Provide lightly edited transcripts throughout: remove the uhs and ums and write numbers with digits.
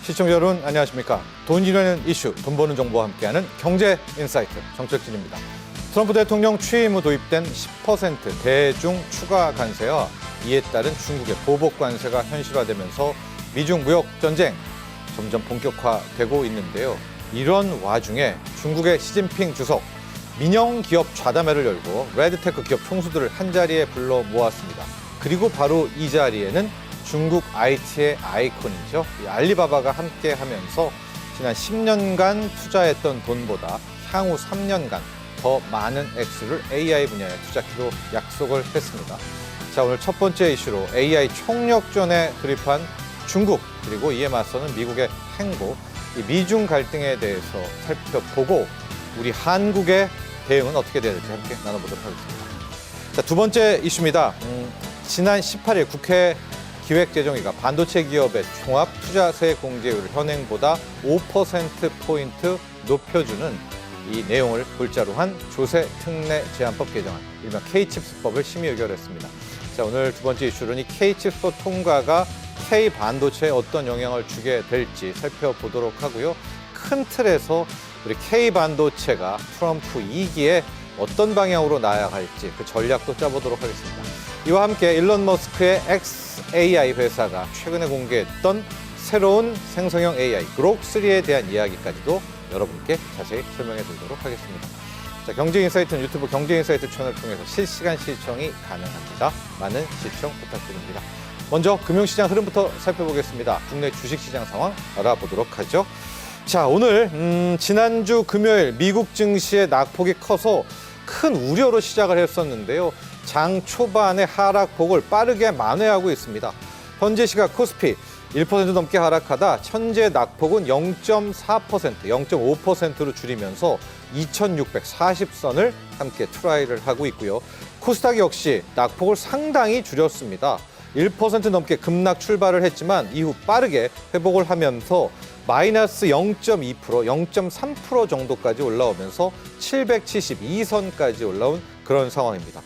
시청자 여러분 안녕하십니까. 돈 이루는 이슈, 돈 버는 정보와 함께하는 경제 인사이트 정철진입니다. 트럼프 대통령 취임 후 도입된 10% 대중 추가 관세와 이에 따른 중국의 보복 관세가 현실화되면서 미중 무역 전쟁 점점 본격화되고 있는데요. 이런 와중에 중국의 시진핑 주석 민영 기업 좌담회를 열고 레드테크 기업 총수들을 한자리에 불러 모았습니다. 그리고 바로 이 자리에는 중국 IT의 아이콘이죠. 알리바바가 함께하면서 지난 10년간 투자했던 돈보다 향후 3년간 더 많은 액수를 AI 분야에 투자하기로 약속을 했습니다. 자, 오늘 첫 번째 이슈로 AI 총력전에 돌입한 중국, 그리고 이에 맞서는 미국의 행보, 이 미중 갈등에 대해서 살펴보고 우리 한국의 대응은 어떻게 돼야 될지 함께 나눠보도록 하겠습니다. 자, 두 번째 이슈입니다. 지난 18일 국회 기획재정위가 반도체 기업의 종합 투자세 공제율을 현행보다 5%포인트 높여주는 이 내용을 골자로 한 조세 특례 제한법 개정안, 일명 K칩스법을 심의 의결했습니다. 자, 오늘 두 번째 이슈는 이 K칩스법 통과가 K반도체에 어떤 영향을 주게 될지 살펴보도록 하고요. 큰 틀에서 우리 K반도체가 트럼프 2기에 어떤 방향으로 나아갈지 그 전략도 짜보도록 하겠습니다. 이와 함께 일론 머스크의 xAI 회사가 최근에 공개했던 새로운 생성형 AI 그록3에 대한 이야기까지도 여러분께 자세히 설명해 드리도록 하겠습니다. 자, 경제인사이트는 유튜브 경제인사이트 채널을 통해서 실시간 시청이 가능합니다. 많은 시청 부탁드립니다. 먼저 금융시장 흐름부터 살펴보겠습니다. 국내 주식시장 상황 알아보도록 하죠. 자, 오늘 지난주 금요일 미국 증시의 낙폭이 커서 큰 우려로 시작을 했었는데요. 장 초반의 하락폭을 빠르게 만회하고 있습니다. 현재 시각 코스피 1% 넘게 하락하다 현재 낙폭은 0.4%, 0.5%로 줄이면서 2,640선을 함께 트라이를 하고 있고요. 코스닥 역시 낙폭을 상당히 줄였습니다. 1% 넘게 급락 출발을 했지만 이후 빠르게 회복을 하면서 마이너스 0.2%, 0.3% 정도까지 올라오면서 772선까지 올라온 그런 상황입니다.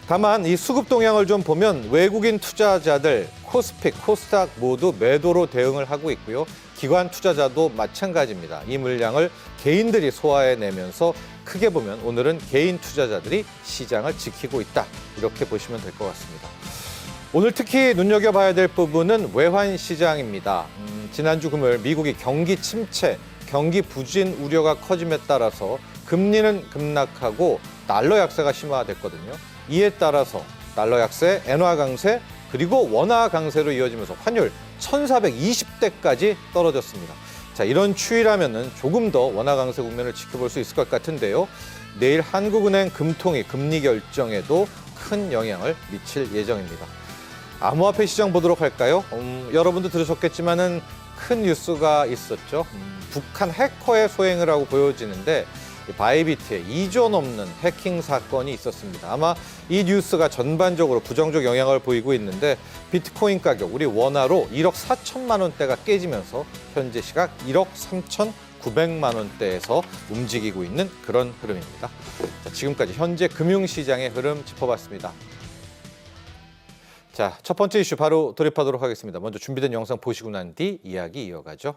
다만 이 수급 동향을 좀 보면 외국인 투자자들, 코스피, 코스닥 모두 매도로 대응을 하고 있고요. 기관 투자자도 마찬가지입니다. 이 물량을 개인들이 소화해내면서 크게 보면 오늘은 개인 투자자들이 시장을 지키고 있다. 이렇게 보시면 될 것 같습니다. 오늘 특히 눈여겨봐야 될 부분은 외환 시장입니다. 지난주 금요일 미국이 경기 침체, 경기 부진 우려가 커짐에 따라서 금리는 급락하고 달러 약세가 심화됐거든요. 이에 따라서 달러 약세, 엔화 강세, 그리고 원화 강세로 이어지면서 환율 1,420대까지 떨어졌습니다. 자, 이런 추이라면은 조금 더 원화 강세 국면을 지켜볼 수 있을 것 같은데요. 내일 한국은행 금통위 금리 결정에도 큰 영향을 미칠 예정입니다. 암호화폐 시장 보도록 할까요? 여러분도 들으셨겠지만은 큰 뉴스가 있었죠. 북한 해커의 소행을 하고 보여지는데 바이비트에 이조 넘는 해킹 사건이 있었습니다. 아마 이 뉴스가 전반적으로 부정적 영향을 보이고 있는데 비트코인 가격 우리 원화로 1억 4천만 원대가 깨지면서 현재 시각 1억 3,900만 원대에서 움직이고 있는 그런 흐름입니다. 자, 지금까지 현재 금융시장의 흐름 짚어봤습니다. 자, 첫 번째 이슈 바로 돌입하도록 하겠습니다. 먼저 준비된 영상 보시고 난 뒤 이야기 이어가죠.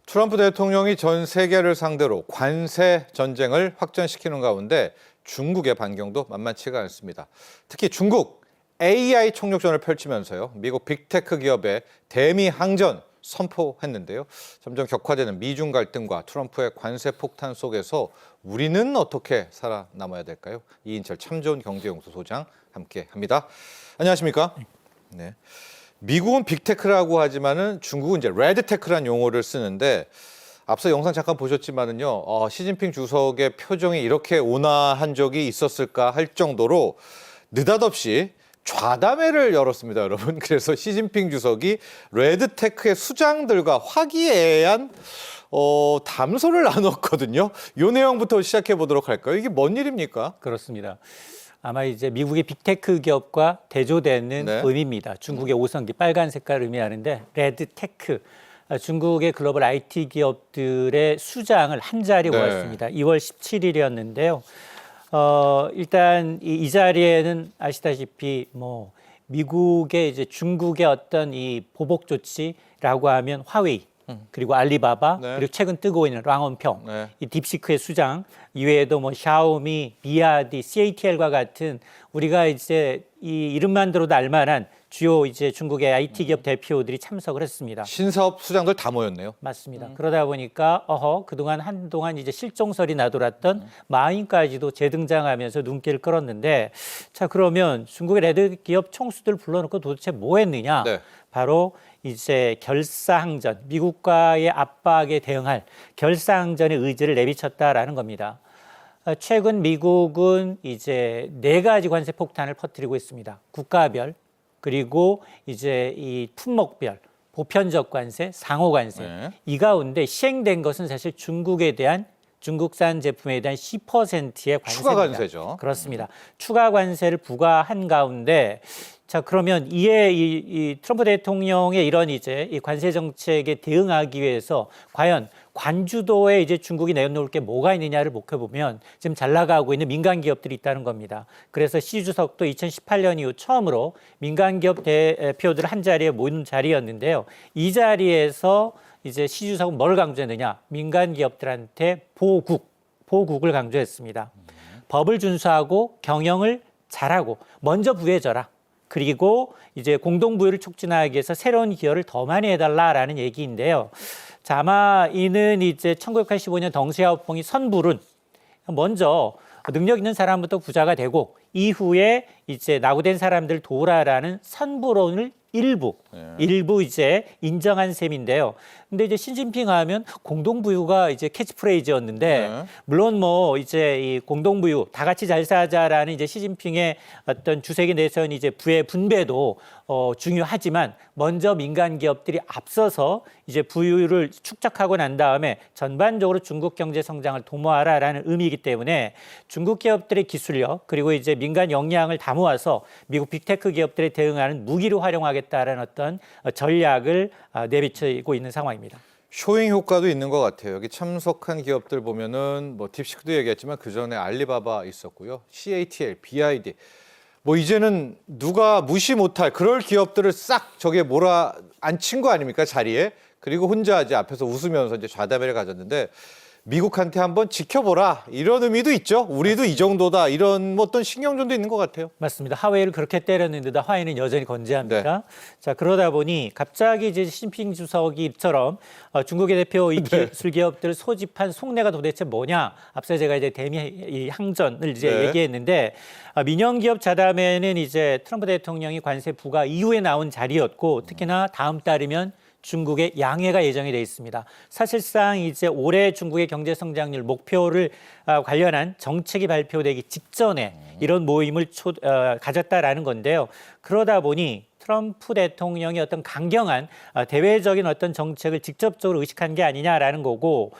트럼프 대통령이 전 세계를 상대로 관세 전쟁을 확전시키는 가운데 중국의 반경도 만만치가 않습니다. 특히 중국 AI 총력전을 펼치면서요. 미국 빅테크 기업의 대미 항전 선포했는데요. 점점 격화되는 미중 갈등과 트럼프의 관세 폭탄 속에서 우리는 어떻게 살아남아야 될까요? 이인철 참 좋은 경제연구소장 함께합니다. 안녕하십니까? 네. 미국은 빅테크라고 하지만은 중국은 이제 레드테크라는 용어를 쓰는데 앞서 영상 잠깐 보셨지만은요, 시진핑 주석의 표정이 이렇게 온화한 적이 있었을까 할 정도로 느닷없이 좌담회를 열었습니다, 여러분. 그래서 시진핑 주석이 레드테크의 수장들과 화기애애한 담소를 나눴거든요. 이 내용부터 시작해 보도록 할까요? 이게 뭔 일입니까? 그렇습니다. 아마 이제 미국의 빅테크 기업과 대조되는 네. 의미입니다. 중국의 5성기 빨간 색깔을 의미하는데 레드테크. 중국의 글로벌 IT 기업들의 수장을 한 자리에 네. 모았습니다. 2월 17일이었는데요. 일단 이 자리에는 아시다시피 뭐 미국의 이제 중국의 어떤 이 보복 조치라고 하면 화웨이 그리고 알리바바 네. 그리고 최근 뜨고 있는 랑원평 네. 이 딥시크의 수장 이외에도 뭐 샤오미, 비아디, CATL과 같은 우리가 이제 이 이름만 들어도 알만한 주요 이제 중국의 IT 기업 대표들이 참석을 했습니다. 신사업 수장들 다 모였네요. 맞습니다. 그러다 보니까 그동안 한동안 이제 실종설이 나돌았던 마윈까지도 재등장하면서 눈길을 끌었는데 자 그러면 중국의 레드 기업 총수들 불러놓고 도대체 뭐 했느냐? 네. 바로 이제 결사항전, 미국과의 압박에 대응할 결사항전의 의지를 내비쳤다라는 겁니다. 최근 미국은 이제 4가지 관세 폭탄을 퍼뜨리고 있습니다. 국가별, 그리고 이제 이 품목별, 보편적 관세, 상호 관세. 네. 이 가운데 시행된 것은 사실 중국에 대한 중국산 제품에 대한 10%의 관세입니다. 추가 관세죠. 그렇습니다. 추가 관세를 부과한 가운데 자 그러면 이에 이 트럼프 대통령의 이런 이제 이 관세 정책에 대응하기 위해서 과연 관주도에 이제 중국이 내놓을 게 뭐가 있느냐를 목해보면 지금 잘 나가고 있는 민간 기업들이 있다는 겁니다. 그래서 시 주석도 2018년 이후 처음으로 민간 기업 대표들 한 자리에 모인 자리였는데요. 이 자리에서 이제 시 주석은 뭘 강조했느냐? 민간 기업들한테 보국을 강조했습니다. 법을 준수하고 경영을 잘하고 먼저 부해줘라. 그리고 이제 공동부유를 촉진하기 위해서 새로운 기여를 더 많이 해달라라는 얘기인데요. 자, 아마 이는 이제 1985년 덩시아오퐁이 선불은 먼저 능력 있는 사람부터 부자가 되고 이후에 이제 낙오된 사람들 도우라라는 선불론을 일부 이제 인정한 셈인데요. 근데 이제 시진핑 하면 공동부유가 이제 캐치프레이즈였는데 물론 뭐 이제 이 공동부유 다 같이 잘 사자라는 이제 시진핑의 어떤 주석이 내세운 이제 부의 분배도 중요하지만 먼저 민간 기업들이 앞서서 이제 부유를 축적하고 난 다음에 전반적으로 중국 경제 성장을 도모하라라는 의미이기 때문에 중국 기업들의 기술력 그리고 이제 민간 역량을 다 모아서 미국 빅테크 기업들에 대응하는 무기로 활용하겠다라는 어떤 전략을 내비치고 있는 상황입니다. 쇼잉 효과도 있는 것 같아요. 여기 참석한 기업들 보면은 뭐 딥시크도 얘기했지만 그 전에 알리바바 있었고요, CATL, BID. 뭐 이제는 누가 무시 못할 그럴 기업들을 싹 저기에 몰아 앉힌 거 아닙니까, 자리에? 그리고 혼자 이제 앞에서 웃으면서 이제 좌담회를 가졌는데 미국한테 한번 지켜보라 이런 의미도 있죠. 우리도 이 정도다 이런 뭐 어떤 신경전도 있는 것 같아요. 맞습니다. 하웨이를 그렇게 때렸는데도 하웨이는 여전히 건재합니다. 자 그러다 보니 갑자기 이제 시진핑 주석이처럼 중국의 대표 이 기술 기업들을 소집한 속내가 도대체 뭐냐? 앞서 제가 이제 대미 항전을 이제 얘기했는데 민영 기업 자담회는 이제 트럼프 대통령이 관세 부과 이후에 나온 자리였고 특히나 다음 달이면 중국의 양해가 예정이 돼 있습니다. 사실상 이제 올해 중국의 경제 성장률 목표를 관련한 정책이 발표되기 직전에 이런 모임을 가졌다라는 건데요. 그러다 보니 트럼프 대통령이 어떤 강경한 대외적인 어떤 정책을 직접적으로 의식한 게 아니냐라는 거고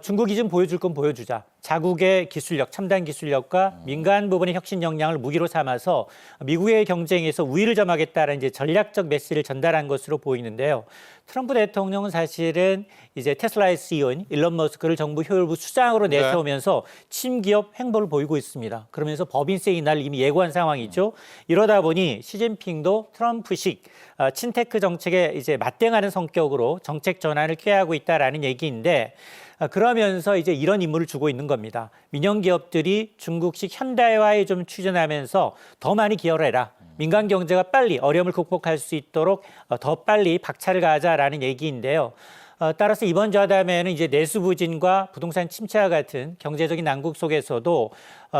중국이 좀 보여줄 건 보여주자. 자국의 기술력, 첨단 기술력과 민간 부분의 혁신 역량을 무기로 삼아서 미국의 경쟁에서 우위를 점하겠다는 이제 전략적 메시지를 전달한 것으로 보이는데요. 트럼프 대통령은 사실은 이제 테슬라의 CEO인 일론 머스크를 정부 효율부 수장으로 내세우면서 친기업 행보를 보이고 있습니다. 그러면서 법인세 인하를 이미 예고한 상황이죠. 이러다 보니 시진핑도 트럼프식 친테크 정책에 이제 맞대응하는 성격으로 정책 전환을 꾀하고 있다라는 얘기인데 그러면서 이제 이런 임무를 주고 있는 겁니다. 민영 기업들이 중국식 현대화에 좀 추진하면서 더 많이 기여를 해라. 민간 경제가 빨리 어려움을 극복할 수 있도록 더 빨리 박차를 가하자라는 얘기인데요. 따라서 이번 좌담회는 이제 내수 부진과 부동산 침체와 같은 경제적인 난국 속에서도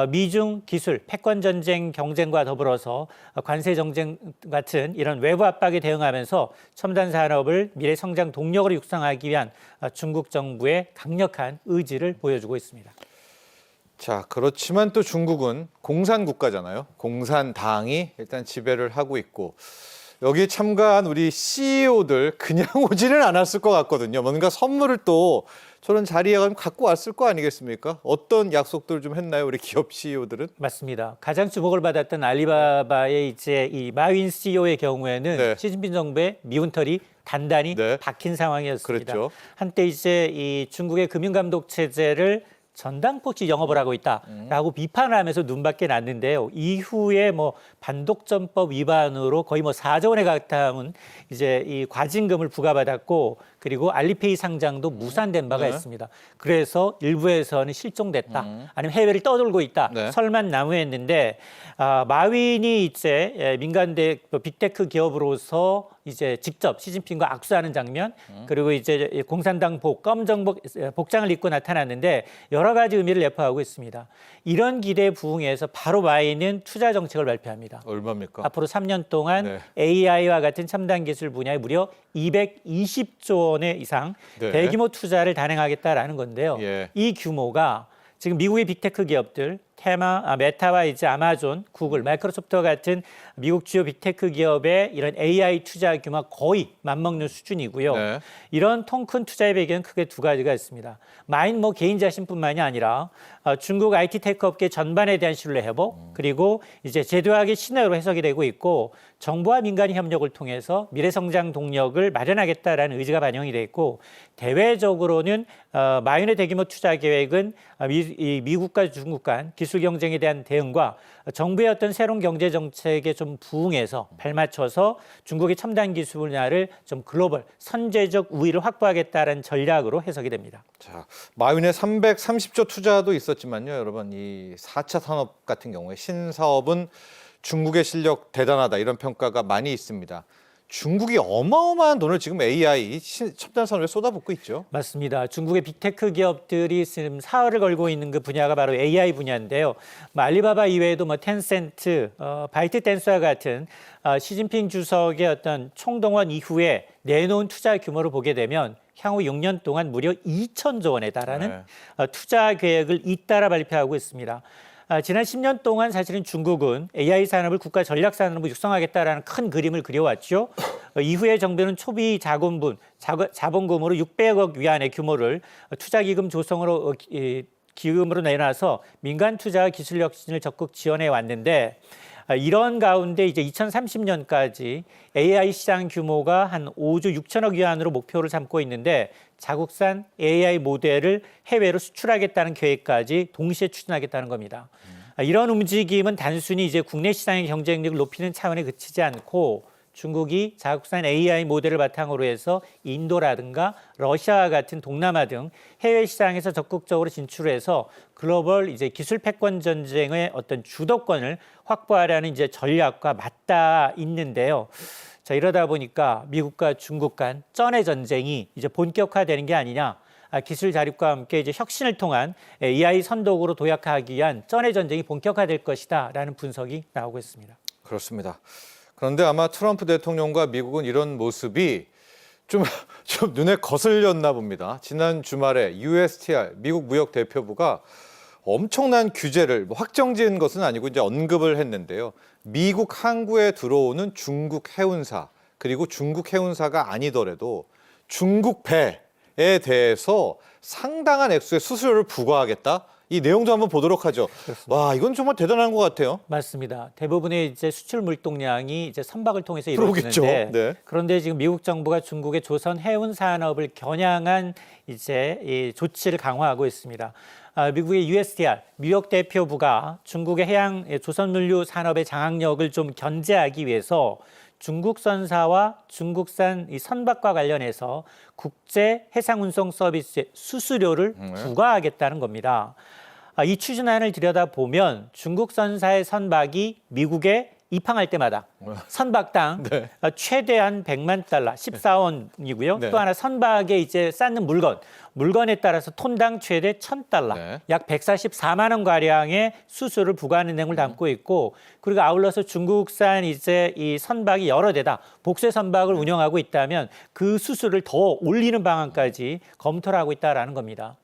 미중 기술 패권 전쟁 경쟁과 더불어서 관세 정쟁 같은 이런 외부 압박에 대응하면서 첨단 산업을 미래 성장 동력으로 육성하기 위한 중국 정부의 강력한 의지를 보여주고 있습니다. 자, 그렇지만 또 중국은 공산 국가잖아요. 공산당이 일단 지배를 하고 있고 여기에 참가한 우리 CEO들 그냥 오지는 않았을 것 같거든요. 뭔가 선물을 또 저런 자리에 가면 갖고 왔을 거 아니겠습니까? 어떤 약속들을 좀 했나요, 우리 기업 CEO들은? 맞습니다. 가장 주목을 받았던 알리바바의 이제 이 마윈 CEO의 경우에는 네. 시진핑 정부의 미운 털이 단단히 네. 박힌 상황이었습니다. 그렇죠. 한때 이제 이 중국의 금융감독 체제를 전당포시 영업을 하고 있다라고 비판을 하면서 눈밖에 났는데요. 이후에 뭐 반독점법 위반으로 거의 뭐 4조 원에 가까운 이제 이 과징금을 부과받았고 그리고 알리페이 상장도 무산된 바가 네. 있습니다. 그래서 일부에서는 실종됐다, 아니면 해외를 떠돌고 있다, 네. 설만 난무했는데 마윈이 이제 민간대 빅테크 기업으로서 이제 직접 시진핑과 악수하는 장면, 그리고 이제 공산당 검정복 복장을 입고 나타났는데 여러 가지 의미를 내포하고 있습니다. 이런 기대에 부응해서 바로 마윈은 투자 정책을 발표합니다. 얼마입니까? 앞으로 3년 동안 네. AI와 같은 첨단 기술 분야에 무려 220조 원의 이상 네. 대규모 투자를 단행하겠다라는 건데요. 예. 이 규모가 지금 미국의 빅테크 기업들, 메타와 이제 아마존, 구글, 마이크로소프트와 같은 미국 주요 빅테크 기업의 이런 AI 투자 규모가 거의 맞먹는 수준이고요. 네. 이런 통 큰 투자의 배경은 크게 두 가지가 있습니다. 마인 뭐 개인 자신뿐만이 아니라 중국 IT 테크 업계 전반에 대한 신뢰 회복, 그리고 이제 제도학의 신뢰로 해석이 되고 있고 정부와 민간의 협력을 통해서 미래 성장 동력을 마련하겠다라는 의지가 반영이 돼 있고 대외적으로는 마윈의 대규모 투자 계획은 미국과 중국 간 기술 경쟁에 대한 대응과 정부의 어떤 새로운 경제 정책에 좀 부응해서 발맞춰서 중국의 첨단 기술 분야를 좀 글로벌 선제적 우위를 확보하겠다는 전략으로 해석이 됩니다. 자, 마윈의 330조 투자도 있었지만요, 여러분 이 4차 산업 같은 경우에 신사업은 중국의 실력 대단하다 이런 평가가 많이 있습니다. 중국이 어마어마한 돈을 지금 AI 첨단 산업에 쏟아붓고 있죠. 맞습니다. 중국의 빅테크 기업들이 지금 사활을 걸고 있는 그 분야가 바로 AI 분야인데요. 알리바바 이외에도 텐센트, 바이트댄스와 같은 시진핑 주석의 어떤 총동원 이후에 내놓은 투자 규모를 보게 되면 향후 6년 동안 무려 2천조 원에 달하는 투자 계획을 잇따라 발표하고 있습니다. 지난 10년 동안 사실은 중국은 AI 산업을 국가 전략 산업으로 육성하겠다라는 큰 그림을 그려왔죠. 이후에 정부는 초비 자본금으로 600억 위안의 규모를 투자기금 조성으로 기금으로 내놔서 민간 투자와 기술 혁신을 적극 지원해 왔는데 이런 가운데 이제 2030년까지 AI 시장 규모가 한 5조 6천억 위안으로 목표를 삼고 있는데 자국산 AI 모델을 해외로 수출하겠다는 계획까지 동시에 추진하겠다는 겁니다. 이런 움직임은 단순히 이제 국내 시장의 경쟁력을 높이는 차원에 그치지 않고 중국이 자국산 AI 모델을 바탕으로 해서 인도라든가 러시아와 같은 동남아 등 해외 시장에서 적극적으로 진출해서 글로벌 이제 기술 패권 전쟁의 어떤 주도권을 확보하려는 이제 전략과 맞닿아 있는데요. 자, 이러다 보니까 미국과 중국 간 쩐의 전쟁이 이제 본격화되는 게 아니냐. 기술 자립과 함께 이제 혁신을 통한 AI 선도국으로 도약하기 위한 쩐의 전쟁이 본격화될 것이다라는 분석이 나오고 있습니다. 그렇습니다. 그런데 아마 트럼프 대통령과 미국은 이런 모습이 좀 눈에 거슬렸나 봅니다. 지난 주말에 USTR 미국 무역 대표부가 엄청난 규제를 확정지은 것은 아니고 이제 언급을 했는데요. 미국 항구에 들어오는 중국 해운사 그리고 중국 해운사가 아니더라도 중국 배에 대해서 상당한 액수의 수수료를 부과하겠다. 이 내용도 한번 보도록 하죠. 그렇습니다. 와, 이건 정말 대단한 것 같아요. 맞습니다. 대부분의 이제 수출 물동량이 이제 선박을 통해서 그러겠죠. 이루어지는데 네. 그런데 지금 미국 정부가 중국의 조선 해운 산업을 겨냥한 이제 이 조치를 강화하고 있습니다. 미국의 USTR 뉴욕 대표부가 중국의 해양 조선물류 산업의 장악력을 좀 견제하기 위해서 중국선사와 중국산 이 선박과 관련해서 국제 해상운송 서비스의 수수료를 부과하겠다는 겁니다. 이 추진안을 들여다보면 중국선사의 선박이 미국의 입항할 때마다 선박당 네. 최대한 100만 달러, 14원이고요. 네. 또 하나 선박에 이제 쌓는 물건에 따라서 톤당 최대 1,000달러, 네. 약 144만 원 가량의 수수료를 부과하는 내용을 담고 있고, 그리고 아울러서 중국산 이제 이 선박이 여러 대다 복쇄 선박을 운영하고 있다면 그 수수료를 더 올리는 방안까지 검토를 하고 있다라는 겁니다.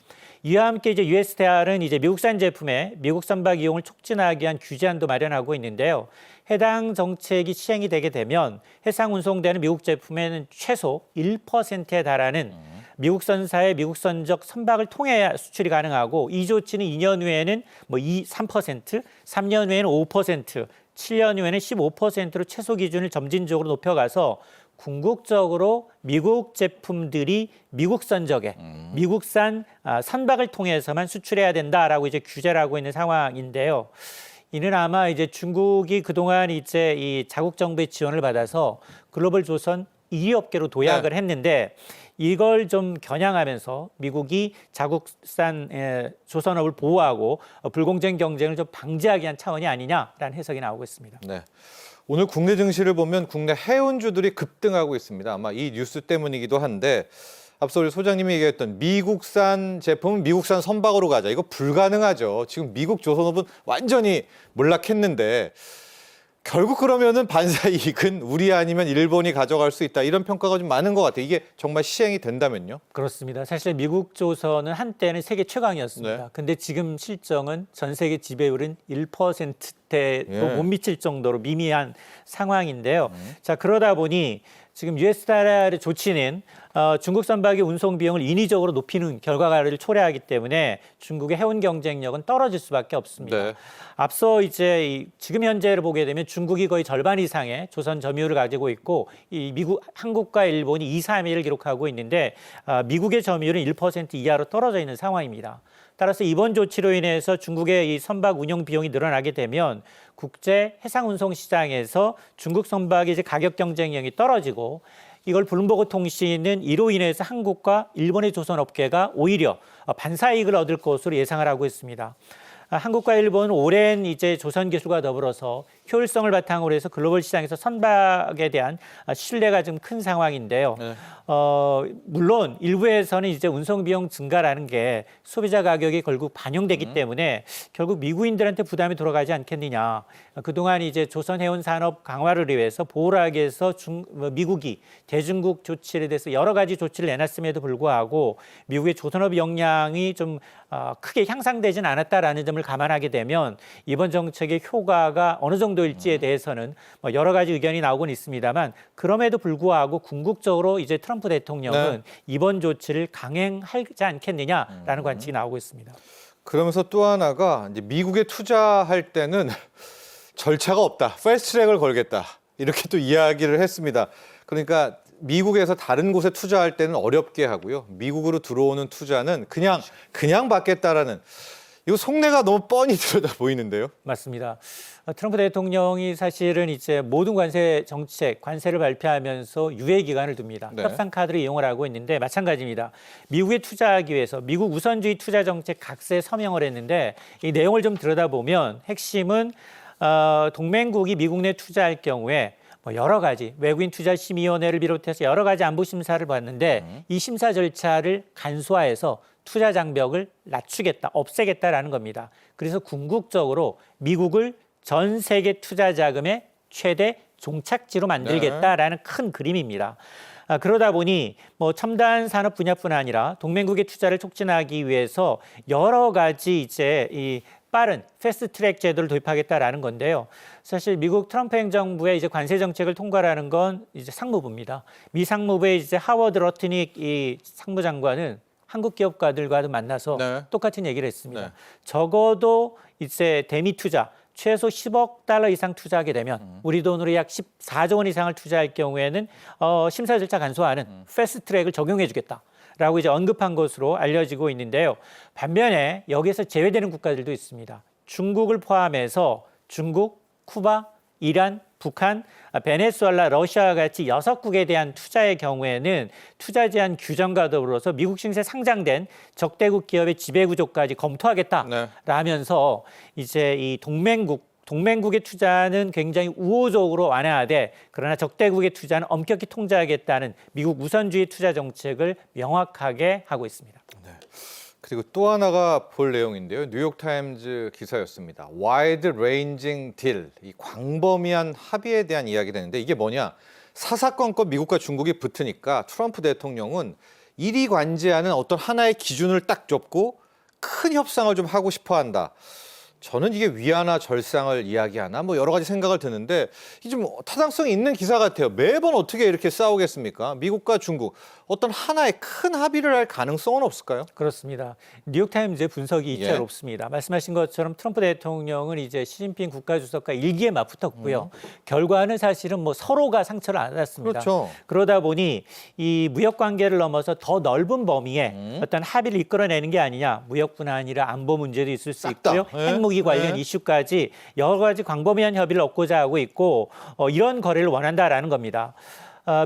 이와 함께 이제 USTR은 이제 미국산 제품의 미국 선박 이용을 촉진하기 위한 규제안도 마련하고 있는데요. 해당 정책이 시행이 되게 되면 해상 운송되는 미국 제품에는 최소 1%에 달하는 미국선사의 미국선적 선박을 통해야 수출이 가능하고, 이 조치는 2년 후에는 3%, 3년 후에는 5%, 7년 후에는 15%로 최소 기준을 점진적으로 높여가서 궁극적으로 미국 제품들이 미국 선적에 미국산 선박을 통해서만 수출해야 된다라고 이제 규제를 하고 있는 상황인데요. 이는 아마 이제 중국이 그동안 이제 이 자국 정부의 지원을 받아서 글로벌 조선 2위 업계로 도약을 했는데, 이걸 좀 겨냥하면서 미국이 자국산 조선업을 보호하고 불공정 경쟁을 좀 방지하기 위한 차원이 아니냐라는 해석이 나오고 있습니다. 네. 오늘 국내 증시를 보면 국내 해운주들이 급등하고 있습니다. 아마 이 뉴스 때문이기도 한데, 앞서 우리 소장님이 얘기했던 미국산 제품은 미국산 선박으로 가자. 이거 불가능하죠. 지금 미국 조선업은 완전히 몰락했는데, 결국 그러면은 반사 이익은 우리 아니면 일본이 가져갈 수 있다. 이런 평가가 좀 많은 것 같아요. 이게 정말 시행이 된다면요? 그렇습니다. 사실 미국 조선은 한때는 세계 최강이었습니다. 네. 근데 지금 실정은 전 세계 지배율은 1%대도 못 미칠 정도로 미미한 상황인데요. 자, 그러다 보니 지금 US달러의 조치는 중국 선박의 운송 비용을 인위적으로 높이는 결과를 초래하기 때문에 중국의 해운 경쟁력은 떨어질 수밖에 없습니다. 네. 앞서 이제 지금 현재를 보게 되면 중국이 거의 절반 이상의 조선 점유율을 가지고 있고, 이 한국과 일본이 2, 3위를 기록하고 있는데, 미국의 점유율은 1% 이하로 떨어져 있는 상황입니다. 따라서 이번 조치로 인해서 중국의 이 선박 운영 비용이 늘어나게 되면 국제 해상 운송 시장에서 중국 선박의 이제 가격 경쟁력이 떨어지고, 이걸 블룸버그 통신은 이로 인해서 한국과 일본의 조선업계가 오히려 반사이익을 얻을 것으로 예상을 하고 있습니다. 한국과 일본은 오랜 이제 조선 기술과 더불어서 효율성을 바탕으로 해서 글로벌 시장에서 선박에 대한 신뢰가 좀 큰 상황인데요. 네. 물론 일부에서는 이제 운송 비용 증가라는 게 소비자 가격에 결국 반영되기 때문에 결국 미국인들한테 부담이 돌아가지 않겠느냐. 그동안 이제 조선 해운 산업 강화를 위해서 보호를 하기 위해서 미국이 대중국 조치에 대해서 여러 가지 조치를 내놨음에도 불구하고 미국의 조선업 역량이 좀 크게 향상되진 않았다라는 점을 감안하게 되면 이번 정책의 효과가 어느 정도일지에 대해서는 여러 가지 의견이 나오곤 있습니다만, 그럼에도 불구하고 궁극적으로 이제 트럼프 대통령은 이번 조치를 강행하지 않겠느냐라는 관측이 나오고 있습니다. 그러면서 또 하나가 이제 미국에 투자할 때는 절차가 없다. 패스트트랙을 걸겠다. 이렇게 또 이야기를 했습니다. 그러니까 미국에서 다른 곳에 투자할 때는 어렵게 하고요. 미국으로 들어오는 투자는 그냥 받겠다라는, 이거 속내가 너무 뻔히 들여다 보이는데요. 맞습니다. 트럼프 대통령이 사실은 이제 모든 관세 정책, 관세를 발표하면서 유예 기간을 둡니다. 네. 협상 카드를 이용을 하고 있는데 마찬가지입니다. 미국에 투자하기 위해서 미국 우선주의 투자 정책 각서에 서명을 했는데, 이 내용을 좀 들여다보면 핵심은 동맹국이 미국 내 투자할 경우에 여러 가지 외국인 투자 심의위원회를 비롯해서 여러 가지 안보 심사를 받는데, 이 심사 절차를 간소화해서 투자 장벽을 낮추겠다, 없애겠다라는 겁니다. 그래서 궁극적으로 미국을 전 세계 투자 자금의 최대 종착지로 만들겠다라는 큰 그림입니다. 그러다 보니 첨단 산업 분야뿐 아니라 동맹국의 투자를 촉진하기 위해서 여러 가지 이제 이 빠른 패스트트랙 제도를 도입하겠다라는 건데요. 사실 미국 트럼프 행정부의 이제 관세 정책을 통과하는 건 이제 상무부입니다. 미 상무부의 이제 하워드 러트닉 이 상무장관은 한국 기업가들과도 만나서 똑같은 얘기를 했습니다. 적어도 이제 대미 투자 최소 10억 달러 이상 투자하게 되면 우리 돈으로 약 14조 원 이상을 투자할 경우에는 심사 절차 간소화하는 패스트트랙을 적용해 주겠다라고 이제 언급한 것으로 알려지고 있는데요. 반면에 여기에서 제외되는 국가들도 있습니다. 중국을 포함해서 중국, 쿠바, 이란, 북한, 베네수엘라, 러시아와 같이 6국에 대한 투자의 경우에는 투자 제한 규정과 더불어서 미국 증시에 상장된 적대국 기업의 지배 구조까지 검토하겠다라면서 이제 이 동맹국 동맹국의 투자는 굉장히 우호적으로 완화하되 그러나 적대국의 투자는 엄격히 통제하겠다는 미국 우선주의 투자 정책을 명확하게 하고 있습니다. 그리고 또 하나가 볼 내용인데요. 뉴욕타임즈 기사였습니다. Wide Ranging Deal, 이 광범위한 합의에 대한 이야기가 되는데 이게 뭐냐? 사사건건 미국과 중국이 붙으니까 트럼프 대통령은 이리 관제하는 어떤 하나의 기준을 딱 좁고 큰 협상을 좀 하고 싶어 한다. 저는 이게 위안화 절상을 이야기하나 뭐 여러 가지 생각을 드는데 이게 좀 타당성이 있는 기사 같아요. 매번 어떻게 이렇게 싸우겠습니까? 미국과 중국 어떤 하나의 큰 합의를 할 가능성은 없을까요? 그렇습니다. 뉴욕타임즈의 분석이 잇따롭습니다. 말씀하신 것처럼 트럼프 대통령은 이제 시진핑 국가주석과 일기에 맞붙었고요. 결과는 사실은 뭐 서로가 상처를 안 받았습니다. 그렇죠. 그러다 보니 이 무역 관계를 넘어서 더 넓은 범위에 어떤 합의를 이끌어내는 게 아니냐. 무역뿐 아니라 안보 문제도 있을 수 있고요. 핵무기 관련 이슈까지 여러 가지 광범위한 협의를 얻고자 하고 있고 이런 거래를 원한다라는 겁니다.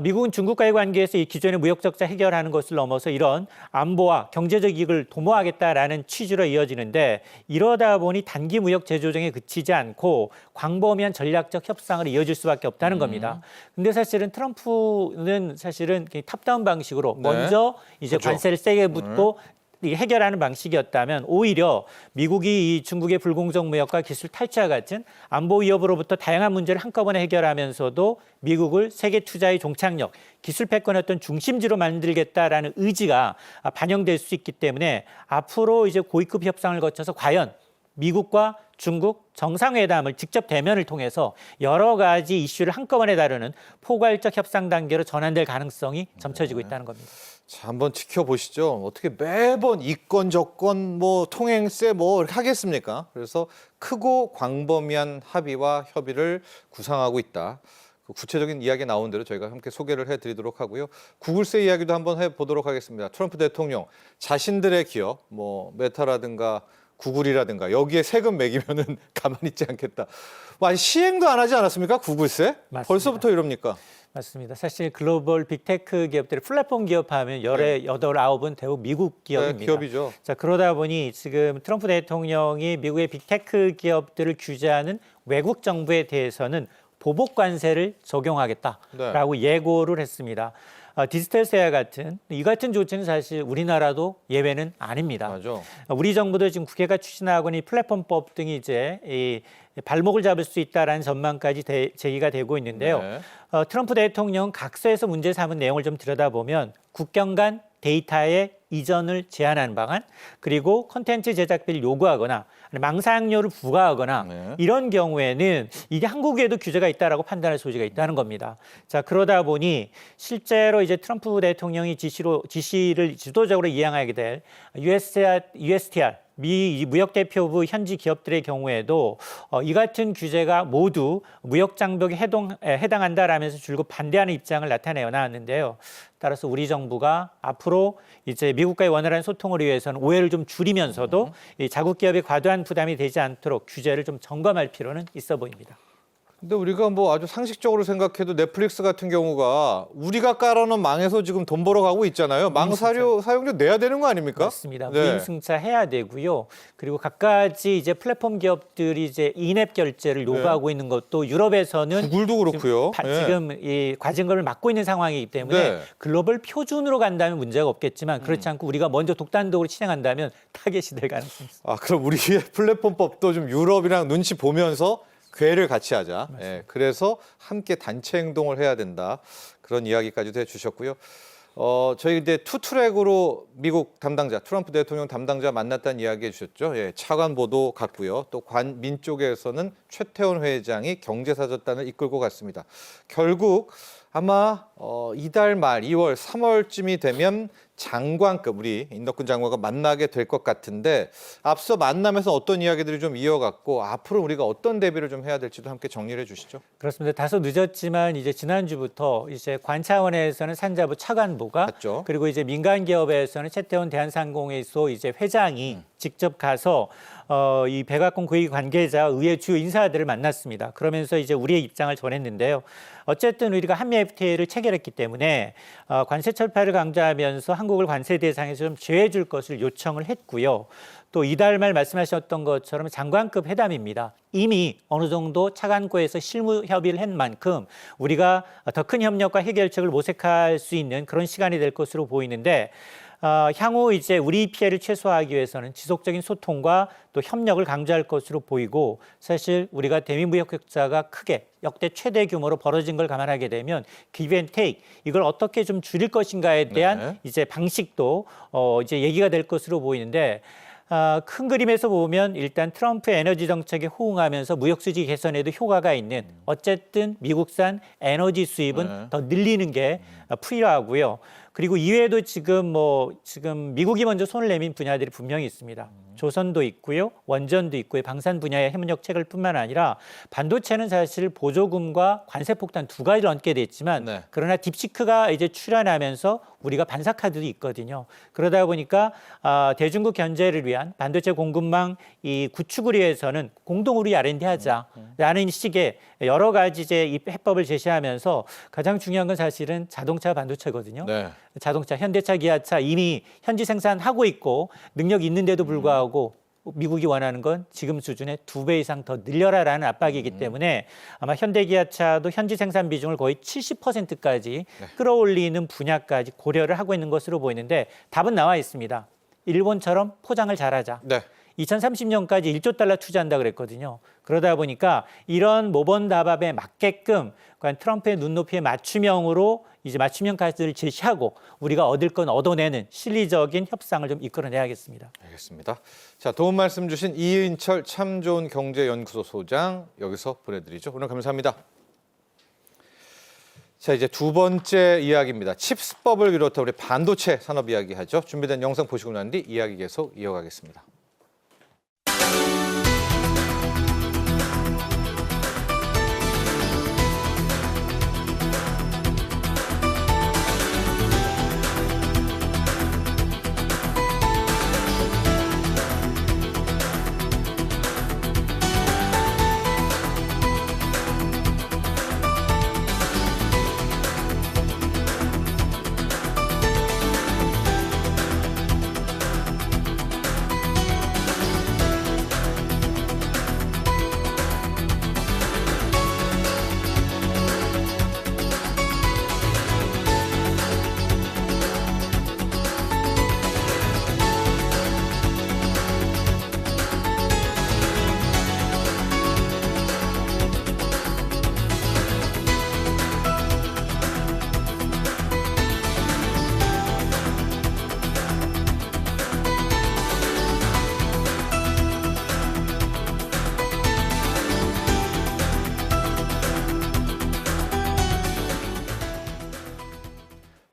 미국은 중국과의 관계에서 이 기존의 무역 적자 해결하는 것을 넘어서 이런 안보와 경제적 이익을 도모하겠다라는 취지로 이어지는데 이러다 보니 단기 무역 재조정에 그치지 않고 광범위한 전략적 협상을 이어질 수밖에 없다는 겁니다. 근데 사실은 트럼프는 사실은 탑다운 방식으로 먼저 이제 그렇죠. 관세를 세게 붙고 해결하는 방식이었다면 오히려 미국이 이 중국의 불공정 무역과 기술 탈취와 같은 안보 위협으로부터 다양한 문제를 한꺼번에 해결하면서도 미국을 세계 투자의 종착역, 기술 패권의 어떤 중심지로 만들겠다라는 의지가 반영될 수 있기 때문에 앞으로 이제 고위급 협상을 거쳐서 과연 미국과 중국 정상회담을 직접 대면을 통해서 여러 가지 이슈를 한꺼번에 다루는 포괄적 협상 단계로 전환될 가능성이 점쳐지고 있다는 겁니다. 자, 한번 지켜보시죠. 어떻게 매번 이건 저건 뭐 통행세 뭐 이렇게 하겠습니까? 그래서 크고 광범위한 합의와 협의를 구상하고 있다. 그 구체적인 이야기 나온 대로 저희가 함께 소개를 해드리도록 하고요. 구글세 이야기도 한번 해보도록 하겠습니다. 트럼프 대통령 자신들의 기업, 뭐 메타라든가 구글이라든가 여기에 세금 매기면은 가만히 있지 않겠다. 뭐 아직 시행도 안 하지 않았습니까? 구글세? 맞습니다. 벌써부터 이럽니까? 맞습니다. 사실 글로벌 빅테크 기업들의 플랫폼 기업하면 열의 여덟 아홉은 대부분 미국 기업입니다. 네, 기업이죠. 자, 그러다 보니 지금 트럼프 대통령이 미국의 빅테크 기업들을 규제하는 외국 정부에 대해서는 보복 관세를 적용하겠다라고 예고를 했습니다. 디지털세와 같은 이 같은 조치는 사실 우리나라도 예외는 아닙니다. 맞아. 우리 정부도 지금 국회가 추진하고 있는 이 플랫폼법 등이 이제 이 발목을 잡을 수 있다라는 전망까지 제기가 되고 있는데요. 네. 트럼프 대통령 각서에서 문제 삼은 내용을 좀 들여다보면 국경 간 데이터의 이전을 제한하는 방안, 그리고 콘텐츠 제작비를 요구하거나 망사용료를 부과하거나 이런 경우에는 이게 한국에도 규제가 있다라고 판단할 소지가 있다는 겁니다. 자, 그러다 보니 실제로 이제 트럼프 대통령이 지시를 지도적으로 이행하게 될 USTR 미 무역대표부 현지 기업들의 경우에도 이 같은 규제가 모두 무역 장벽에 해당한다라면서 줄곧 반대하는 입장을 나타내어 나왔는데요. 따라서 우리 정부가 앞으로 이제 미국과의 원활한 소통을 위해서는 오해를 좀 줄이면서도 이 자국 기업의 과도한 부담이 되지 않도록 규제를 좀 점검할 필요는 있어 보입니다. 근데 우리가 뭐 아주 상식적으로 생각해도 넷플릭스 같은 경우가 우리가 깔아놓은 망에서 지금 돈 벌어가고 있잖아요. 망 사용료 내야 되는 거 아닙니까? 맞습니다. 무임승차 해야 되고요. 그리고 갖가지 이제 플랫폼 기업들이 이제 인앱 결제를 요구하고 있는 것도 유럽에서는 구글도 그렇고요. 지금 이 과징금을 막고 있는 상황이기 때문에 글로벌 표준으로 간다면 문제가 없겠지만 그렇지 않고 우리가 먼저 독단적으로 진행한다면 타겟이 될 가능성이 있습니다. 아, 그럼 우리의 플랫폼법도 좀 유럽이랑 눈치 보면서 궤를 같이 하자. 예, 그래서 함께 단체 행동을 해야 된다. 그런 이야기까지도 해주셨고요. 저희 이제 투트랙으로 미국 담당자, 트럼프 대통령 담당자 만났다는 이야기 해주셨죠. 예, 차관 보도 갔고요. 또 민 쪽에서는 최태원 회장이 경제사절단을 이끌고 갔습니다. 결국 아마 이달 말 2월, 3월쯤이 되면 장관급 우리 인덕근 장관과 만나게 될 것 같은데 앞서 만남에서 어떤 이야기들이 좀 이어갔고 앞으로 우리가 어떤 대비를 좀 해야 될지도 함께 정리를 해주시죠. 그렇습니다. 다소 늦었지만 이제 지난주부터 이제 관차원에서는 산자부 차관보가 갔죠. 그리고 이제 민간 기업에서는 최태원 대한상공회소 이제 회장이 직접 가서 이 백악관 고위 관계자 의회 주요 인사들을 만났습니다. 그러면서 이제 우리의 입장을 전했는데요. 어쨌든 우리가 한미 FTA를 체결했기 때문에 관세 철폐를 강조하면서 한국을 관세 대상에서 좀 제외해 줄 것을 요청을 했고요. 또 이달 말 말씀하셨던 것처럼 장관급 회담입니다. 이미 어느 정도 차관고에서 실무 협의를 한 만큼 우리가 더 큰 협력과 해결책을 모색할 수 있는 그런 시간이 될 것으로 보이는데 향후 이제 우리 피해를 최소화하기 위해서는 지속적인 소통과 또 협력을 강조할 것으로 보이고 사실 우리가 대미 무역 흑자가 크게 역대 최대 규모로 벌어진 걸 감안하게 되면 give and take 이걸 어떻게 좀 줄일 것인가에 대한 네. 이제 방식도 이제 얘기가 될 것으로 보이는데 큰 그림에서 보면 일단 트럼프의 에너지 정책에 호응하면서 무역 수지 개선에도 효과가 있는 어쨌든 미국산 에너지 수입은 네. 더 늘리는 게 필요하고요. 그리고 이외에도 지금 미국이 먼저 손을 내민 분야들이 분명히 있습니다. 조선도 있고요, 원전도 있고요, 방산 분야의 협력책을 뿐만 아니라 반도체는 사실 보조금과 관세 폭탄 두 가지를 얹게 됐지만 네. 그러나 딥시크가 이제 출현하면서 우리가 반사카드도 있거든요. 그러다 보니까 대중국 견제를 위한 반도체 공급망 이 구축을 위해서는 공동으로 R&D하자라는 식의 여러 가지 이제 이 해법을 제시하면서 가장 중요한 건 사실은 자동차 반도체거든요. 네. 자동차, 현대차, 기아차 이미 현지 생산하고 있고 능력이 있는데도 불구하고 미국이 원하는 건 지금 수준의 2배 이상 더 늘려라라는 압박이기 때문에 아마 현대기아차도 현지 생산 비중을 거의 70%까지 끌어올리는 분야까지 고려를 하고 있는 것으로 보이는데 답은 나와 있습니다. 일본처럼 포장을 잘하자. 네. 2030년까지 1조 달러 투자한다 그랬거든요. 그러다 보니까 이런 모범답안에 맞게끔 트럼프의 눈높이에 맞춤형으로 이제 맞춤형 카드를 제시하고 우리가 얻을 건 얻어내는 실리적인 협상을 좀 이끌어내야겠습니다. 알겠습니다. 자, 도움 말씀 주신 이은철 참 좋은 경제연구소 소장 여기서 보내드리죠. 오늘 감사합니다. 자, 이제 두 번째 이야기입니다. 칩스법을 비롯해 우리 반도체 산업 이야기하죠. 준비된 영상 보시고 난 뒤 이야기 계속 이어가겠습니다.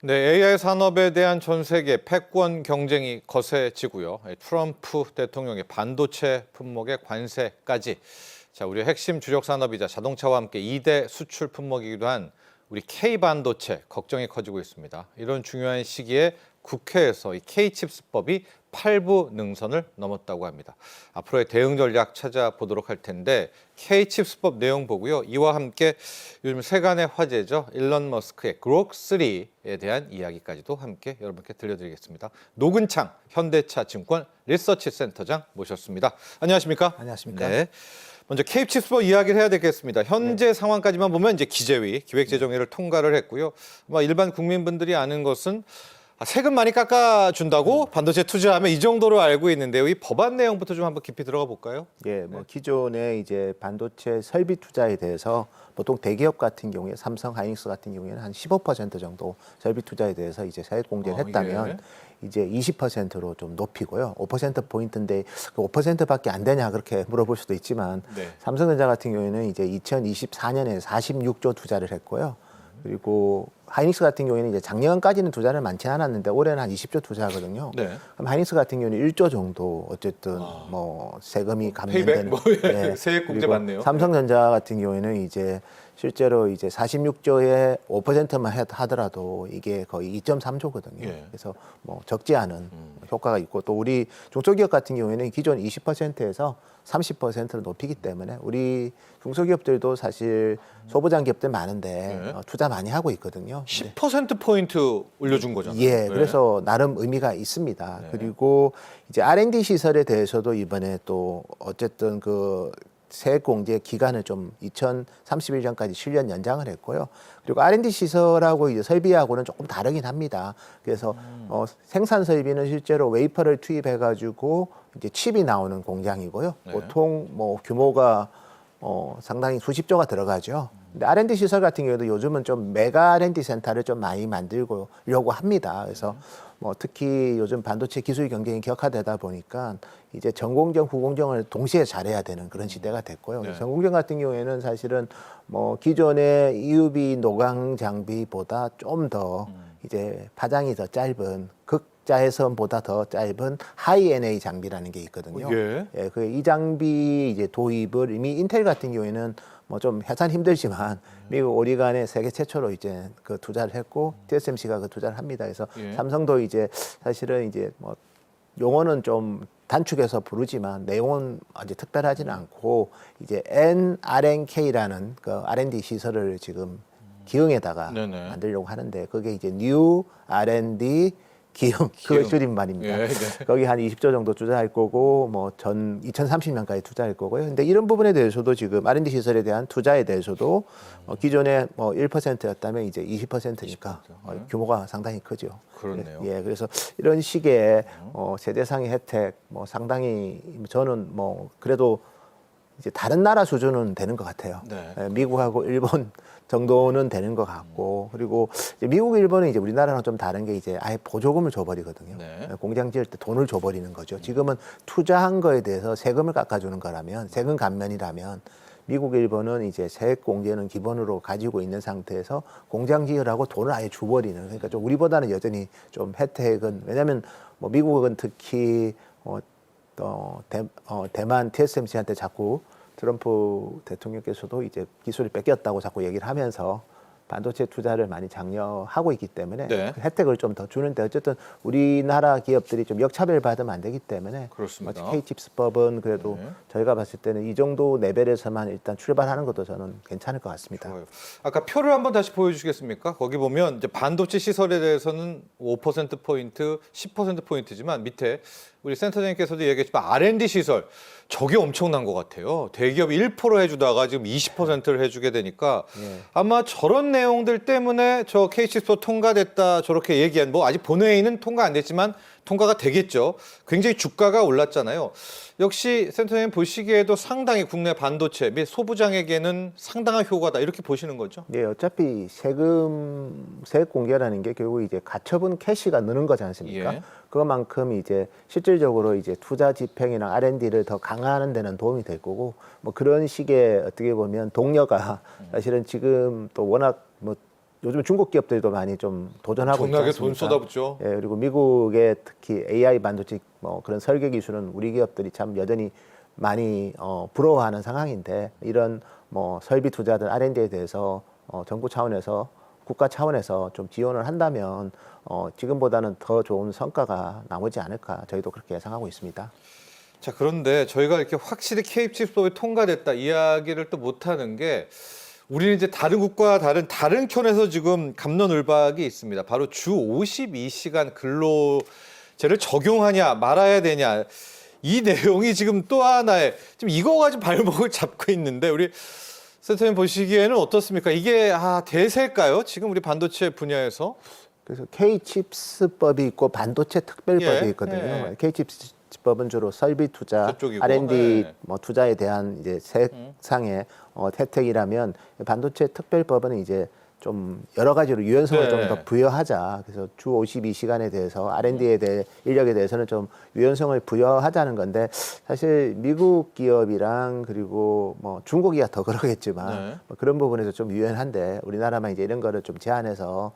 네, AI 산업에 대한 전 세계 패권 경쟁이 거세지고요. 트럼프 대통령의 반도체 품목의 관세까지 자, 우리의 핵심 주력 산업이자 자동차와 함께 2대 수출 품목이기도 한 우리 K반도체 걱정이 커지고 있습니다. 이런 중요한 시기에 국회에서 이 K칩스법이 8부 능선을 넘었다고 합니다. 앞으로의 대응 전략 찾아보도록 할 텐데 K칩스법 내용 보고요. 이와 함께 요즘 세간의 화제죠. 일론 머스크의 그록3에 대한 이야기까지도 함께 여러분께 들려드리겠습니다. 노근창 현대차 증권 리서치 센터장 모셨습니다. 안녕하십니까? 안녕하십니까? 네. 먼저 K칩스법 이야기를 해야 되겠습니다. 현재 상황까지만 보면 이제 기재위, 기획재정위를 통과를 했고요. 아마 일반 국민분들이 아는 것은 세금 많이 깎아준다고 반도체 투자하면 이 정도로 알고 있는데요. 이 법안 내용부터 좀 한번 깊이 들어가 볼까요? 예, 뭐 기존에 이제 반도체 설비 투자에 대해서 보통 대기업 같은 경우에 삼성, 하이닉스 같은 경우에는 한 15% 정도 설비 투자에 대해서 이제 세액 공제를 했다면 이제 20%로 좀 높이고요. 5% 포인트인데 그 5%밖에 안 되냐 그렇게 물어볼 수도 있지만 네. 삼성전자 같은 경우에는 이제 2024년에 46조 투자를 했고요. 그리고 하이닉스 같은 경우에는 이제 작년까지는 투자를 많지 않았는데 올해는 한 20조 투자하거든요. 네. 그럼 하이닉스 같은 경우는 1조 정도 어쨌든 뭐 세금이 페이백? 감면되는 뭐, 세액 공제 그리고 받네요. 삼성전자 같은 경우에는 이제 실제로 이제 46조에 5%만 하더라도 이게 거의 2.3조거든요. 예. 그래서 뭐 적지 않은 효과가 있고 또 우리 중소기업 같은 경우에는 기존 20%에서 30%를 높이기 때문에 우리 중소기업들도 사실 소부장 기업들 많은데 네. 투자 많이 하고 있거든요. 있거든요. 10%포인트 올려준 거잖아요. 예, 네. 그래서 나름 의미가 있습니다. 네. 그리고 이제 R&D 시설에 대해서도 이번에 또 어쨌든 그 세액 공제 기간을 좀 2031년까지 7년 연장을 했고요. 그리고 R&D 시설하고 이제 설비하고는 조금 다르긴 합니다. 그래서 생산 설비는 실제로 웨이퍼를 투입해가지고 이제 칩이 나오는 공장이고요. 네. 보통 뭐 규모가 상당히 수십조가 들어가죠. 근데 R&D 시설 같은 경우도 요즘은 좀 메가 R&D 센터를 좀 많이 만들려고 합니다. 그래서 뭐 특히 요즘 반도체 기술 경쟁이 격화되다 보니까 이제 전공정, 후공정을 동시에 잘해야 되는 그런 시대가 됐고요. 네. 전공정 같은 경우에는 사실은 뭐 기존의 EUV 노광 장비보다 좀 더 이제 파장이 더 짧은 극자외선보다 더 짧은 하이 NA 장비라는 게 있거든요. 예. 예, 그 이 장비 이제 도입을 이미 인텔 같은 경우에는 뭐 좀 해산 힘들지만 미국 오리간에 세계 최초로 이제 그 투자를 했고 TSMC가 그 투자를 합니다. 그래서 예. 삼성도 이제 사실은 이제 뭐 용어는 좀 단축해서 부르지만 내용은 아주 특별하지는 않고 이제 NRNK라는 그 R&D 시설을 지금 기흥에다가 네네. 만들려고 하는데 그게 이제 New R&D 기흥 그걸 줄임말입니다. 예, 네. 거기 한 20조 정도 투자할 거고 뭐 전 2030년까지 투자할 거고요. 근데 이런 부분에 대해서도 지금 R&D 시설에 대한 투자에 대해서도 기존에 뭐 1%였다면 이제 20%니까 규모가 상당히 크죠. 그렇네요. 예, 그래서 이런 식의 세대상의 혜택 뭐 상당히 저는 뭐 그래도 이제 다른 나라 수준은 되는 것 같아요. 네. 예, 미국하고 일본 정도는 되는 것 같고 그리고 이제 미국, 일본은 이제 우리나라랑 좀 다른 게 이제 아예 보조금을 줘버리거든요. 네. 공장 지을 때 돈을 줘버리는 거죠. 지금은 투자한 거에 대해서 세금을 깎아주는 거라면 세금 감면이라면 미국, 일본은 이제 세액 공제는 기본으로 가지고 있는 상태에서 공장 지으라고 돈을 아예 줘버리는 그러니까 좀 우리보다는 여전히 좀 혜택은 왜냐하면 뭐 미국은 특히 대만 TSMC한테 자꾸 트럼프 대통령께서도 이제 기술을 뺏겼다고 자꾸 얘기를 하면서 반도체 투자를 많이 장려하고 있기 때문에 네. 그 혜택을 좀 더 주는데 어쨌든 우리나라 기업들이 좀 역차별 받으면 안 되기 때문에 그렇습니다. K칩스법은 그래도 네. 저희가 봤을 때는 이 정도 레벨에서만 일단 출발하는 것도 저는 괜찮을 것 같습니다. 좋아요. 아까 표를 한번 다시 보여주시겠습니까? 거기 보면 이제 반도체 시설에 대해서는 5%포인트, 10%포인트지만 밑에 우리 센터장님께서도 얘기했지만 R&D 시설 저게 엄청난 것 같아요. 대기업이 1% 해주다가 지금 20%를 해주게 되니까 예. 아마 저런 내용들 때문에 저 K칩스법 통과됐다 저렇게 얘기한 뭐 아직 본회의는 통과 안 됐지만 통과가 되겠죠. 굉장히 주가가 올랐잖아요. 역시 센터장님 보시기에도 상당히 국내 반도체 및 소부장에게는 상당한 효과다 이렇게 보시는 거죠? 네, 어차피 세액 공개라는 게 결국 이제 가처분 캐시가 느는 거지 않습니까? 예. 그만큼 이제 실질적으로 이제 투자 집행이나 R&D를 더 강화하는 데는 도움이 될 거고 뭐 그런 식의 어떻게 보면 동료가 사실은 지금 또 워낙 뭐 요즘 중국 기업들도 많이 좀 도전하고 있지 엄청나게 않습니까? 돈 쏟아붓죠. 예, 그리고 미국의 특히 AI 반도체 뭐 그런 설계 기술은 우리 기업들이 참 여전히 많이 부러워하는 상황인데 이런 뭐 설비 투자든 R&D에 대해서 정부 차원에서 국가 차원에서 좀 지원을 한다면 지금보다는 더 좋은 성과가 나오지 않을까 저희도 그렇게 예상하고 있습니다. 자, 그런데 저희가 이렇게 확실히 K칩스법이 통과됐다 이야기를 또 못하는 게 우리는 이제 다른 국가와 다른 켠에서 지금 갑론을박이 있습니다. 바로 주 52시간 근로제를 적용하냐 말아야 되냐 이 내용이 지금 또 하나의 지금 이거 가지고 발목을 잡고 있는데 우리 센터님 보시기에는 어떻습니까? 이게 대세일까요? 지금 우리 반도체 분야에서? 그래서 K칩스법이 있고 반도체 특별법이 예, 있거든요. 예. K칩스법은 주로 설비 투자, 그쪽이고, R&D 예. 뭐 투자에 대한 이제 세액상의 혜택이라면 반도체 특별법은 이제 좀 여러 가지로 유연성을 네. 좀 더 부여하자. 그래서 주 52시간에 대해서 R&D에 대해 인력에 대해서는 좀 유연성을 부여하자는 건데 사실 미국 기업이랑 그리고 뭐 중국이야 더 그러겠지만 네. 뭐 그런 부분에서 좀 유연한데 우리나라만 이제 이런 거를 좀 제한해서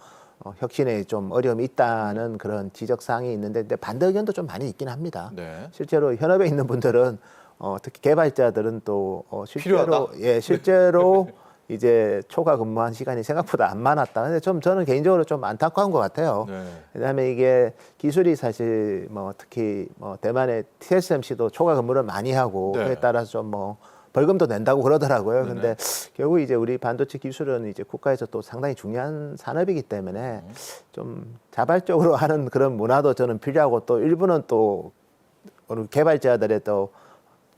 혁신에 좀 어려움이 있다는 그런 지적사항이 있는데 근데 반대 의견도 좀 많이 있긴 합니다. 네. 실제로 현업에 있는 분들은 특히 개발자들은 또 실제로 필요하다? 실제로 이제 초과 근무한 시간이 생각보다 안 많았다. 근데 좀 저는 개인적으로 좀 안타까운 것 같아요. 네. 왜냐하면 이게 기술이 사실 뭐 특히 뭐 대만의 TSMC도 초과 근무를 많이 하고 네. 그에 따라서 좀 뭐 벌금도 낸다고 그러더라고요. 네네. 근데 결국 이제 우리 반도체 기술은 이제 국가에서 또 상당히 중요한 산업이기 때문에 좀 자발적으로 하는 그런 문화도 저는 필요하고 또 일부는 또 우리 개발자들의 또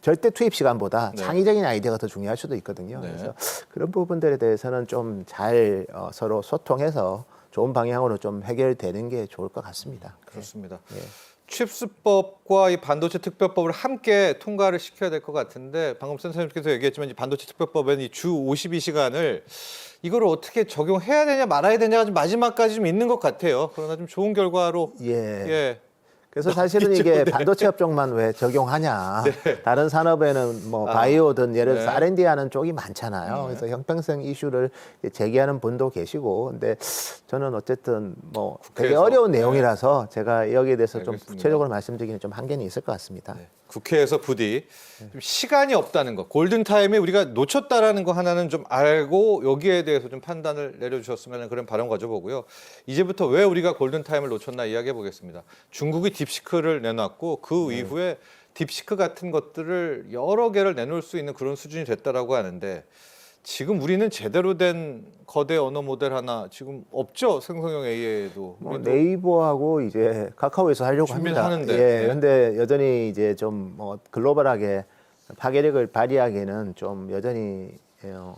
절대 투입 시간보다 네. 창의적인 아이디어가 더 중요할 수도 있거든요. 네. 그래서 그런 부분들에 대해서는 좀 잘 서로 소통해서 좋은 방향으로 좀 해결되는 게 좋을 것 같습니다. 그렇습니다. 예. 칩스법과 이 반도체 특별법을 함께 통과를 시켜야 될 것 같은데 방금 선생님께서 얘기했지만 이 반도체 특별법에는 이 주 52시간을 이걸 어떻게 적용해야 되냐 말아야 되냐가 좀 마지막까지 좀 있는 것 같아요. 그러나 좀 좋은 결과로 예. 예. 그래서 사실은 있죠. 이게 네. 반도체 업종만 왜 적용하냐. 다른 산업에는 뭐 바이오든 예를 들어서 네. R&D 하는 쪽이 많잖아요. 그래서 형평성 이슈를 제기하는 분도 계시고. 근데 저는 어쨌든 뭐 되게 국회에서? 어려운 네. 내용이라서 제가 여기에 대해서 좀 알겠습니다. 구체적으로 말씀드리기는 좀 한계는 있을 것 같습니다. 네. 국회에서 부디 좀 시간이 없다는 거, 골든타임에 우리가 놓쳤다라는 거 하나는 좀 알고 여기에 대해서 좀 판단을 내려주셨으면 하는 그런 바람 가져보고요. 이제부터 왜 우리가 골든타임을 놓쳤나 이야기해 보겠습니다. 중국이 딥시크를 내놨고 그 이후에 딥시크 같은 것들을 여러 개를 내놓을 수 있는 그런 수준이 됐다라고 하는데 지금 우리는 제대로 된 거대 언어 모델 하나 지금 없죠. 생성형 AI에도. 뭐 네이버하고 이제 카카오에서 하려고 합니다. 준비하는데. 예, 네. 근데 여전히 이제 좀 뭐 글로벌하게 파괴력을 발휘하기에는 좀 여전히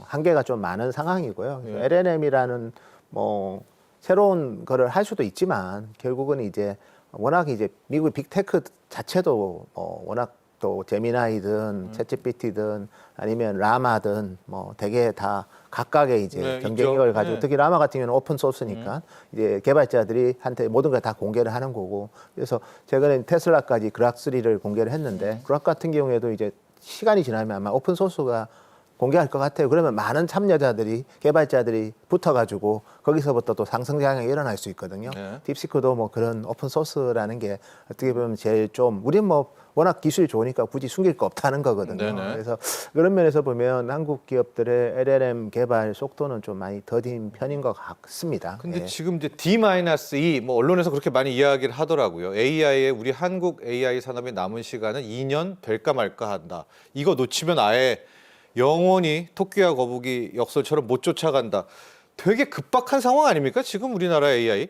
한계가 좀 많은 상황이고요. 예. LLM이라는 뭐 새로운 거를 할 수도 있지만 결국은 이제 워낙 이제 미국의 빅테크 자체도 워낙 또 제미나이든 챗GPT든 아니면 라마든 뭐 되게 다 각각의 이제 네, 경쟁력을 있죠. 가지고 네. 특히 라마 같은 경우는 오픈 소스니까 이제 개발자들이 한테 모든 걸 다 공개를 하는 거고 그래서 최근에 테슬라까지 그락 3를 공개를 했는데 그락 같은 경우에도 이제 시간이 지나면 아마 오픈 소스가 공개할 것 같아요. 그러면 많은 참여자들이 개발자들이 붙어가지고 거기서부터 또 상승장이 일어날 수 있거든요. 네. 딥시크도 뭐 그런 오픈 소스라는 게 어떻게 보면 제일 좀 우린 뭐 워낙 기술이 좋으니까 굳이 숨길 거 없다는 거거든요. 네네. 그래서 그런 면에서 보면 한국 기업들의 LLM 개발 속도는 좀 많이 더딘 편인 것 같습니다. 근데 예. 지금 이제 D-2 뭐 언론에서 그렇게 많이 이야기를 하더라고요. AI에 우리 한국 AI 산업의 남은 시간은 2년 될까 말까 한다. 이거 놓치면 아예 영원히 토끼와 거북이 역설처럼 못 쫓아간다. 되게 급박한 상황 아닙니까? 지금 우리나라 AI?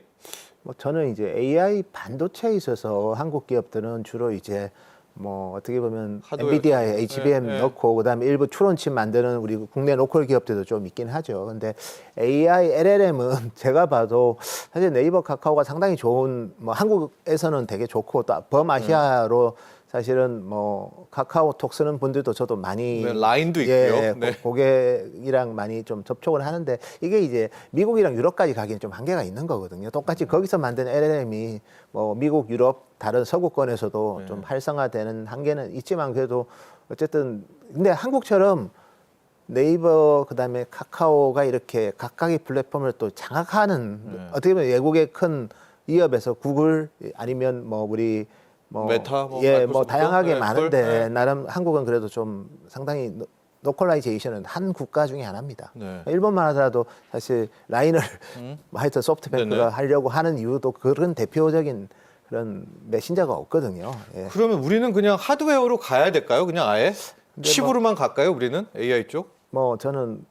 뭐 저는 이제 AI 반도체에 있어서 한국 기업들은 주로 이제 뭐 어떻게 보면 하드웨어 엔비디아에 HBM 네, 네. 넣고 그다음에 일부 추론칩 만드는 우리 국내 로컬 기업들도 좀 있긴 하죠. 근데 AI, LLM은 제가 봐도 사실 네이버, 카카오가 상당히 좋은 뭐 한국에서는 되게 좋고 또 범아시아로 사실은 뭐 카카오톡 쓰는 분들도 저도 많이 네, 라인도 예, 있고요. 네. 고객이랑 많이 좀 접촉을 하는데 이게 이제 미국이랑 유럽까지 가기엔 좀 한계가 있는 거거든요. 똑같이 거기서 만든 LLM이 뭐 미국, 유럽 다른 서구권에서도 네. 좀 활성화되는 한계는 있지만 그래도 어쨌든 근데 한국처럼 네이버 그다음에 카카오가 이렇게 각각의 플랫폼을 또 장악하는 네. 어떻게 보면 외국의 큰 기업에서 구글 아니면 뭐 우리 뭐 메타, 뭐 예, 뭐 마이크로소프트, 다양하게 네, 많은데 네. 나름 한국은 그래도 좀 상당히 로컬라이제이션은 한 국가 중에 하나입니다. 네. 일본만 하더라도 사실 라인을 뭐 하여튼 소프트뱅크가 네네. 하려고 하는 이유도 그런 대표적인 그런 메신저가 없거든요. 예. 그러면 우리는 그냥 하드웨어로 가야 될까요? 그냥 아예? 근데 칩으로만 갈까요? 우리는 AI 쪽? 뭐 저는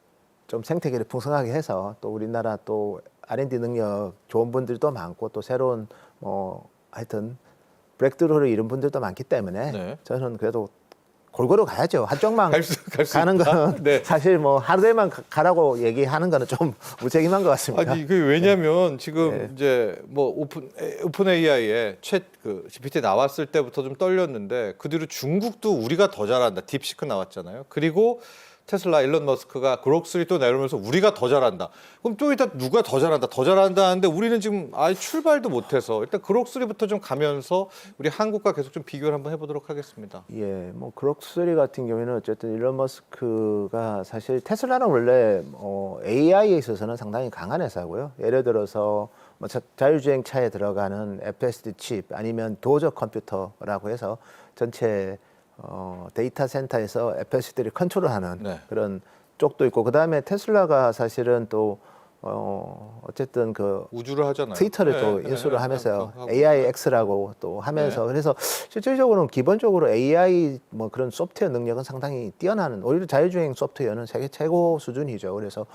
좀 생태계를 풍성하게 해서 또 우리나라 또 R&D 능력 좋은 분들도 많고 또 새로운 뭐 하여튼 브렉드루를 이룬 분들도 많기 때문에 네. 저는 그래도 골고루 가야죠. 한쪽만 갈수 가는 있다? 거는 네. 사실 뭐 하루에만 가라고 얘기하는 거는 좀 무책임한 것 같습니다. 아니 그 왜냐면 지금 네. 이제 뭐 오픈 AI에 챗 GPT 나왔을 때부터 좀 떨렸는데 그 뒤로 중국도 우리가 더 잘한다. 딥시크 나왔잖아요. 그리고 테슬라 일론 머스크가 그록3 또 내려오면서 우리가 더 잘한다. 그럼 또 이따 누가 더 잘한다 하는데 우리는 지금 아예 출발도 못해서 일단 그록3부터 좀 가면서 우리 한국과 계속 좀 비교를 한번 해보도록 하겠습니다. 예, 뭐 그록3 같은 경우에는 어쨌든 일론 머스크가 사실 테슬라는 원래 AI에 있어서는 상당히 강한 회사고요. 예를 들어서 뭐 자율주행 차에 들어가는 FSD 칩 아니면 도저 컴퓨터라고 해서 전체 데이터 센터에서 FSD를 컨트롤하는 네. 그런 쪽도 있고 그다음에 테슬라가 사실은 또 어쨌든 그 우주를 하잖아요. 트위터를 또 인수를 하면서 AIX라고 또 하면서 그래서 실질적으로는 기본적으로 AI 뭐 그런 소프트웨어 능력은 상당히 뛰어나는 오히려 자율주행 소프트웨어는 세계 최고 수준이죠. 그래서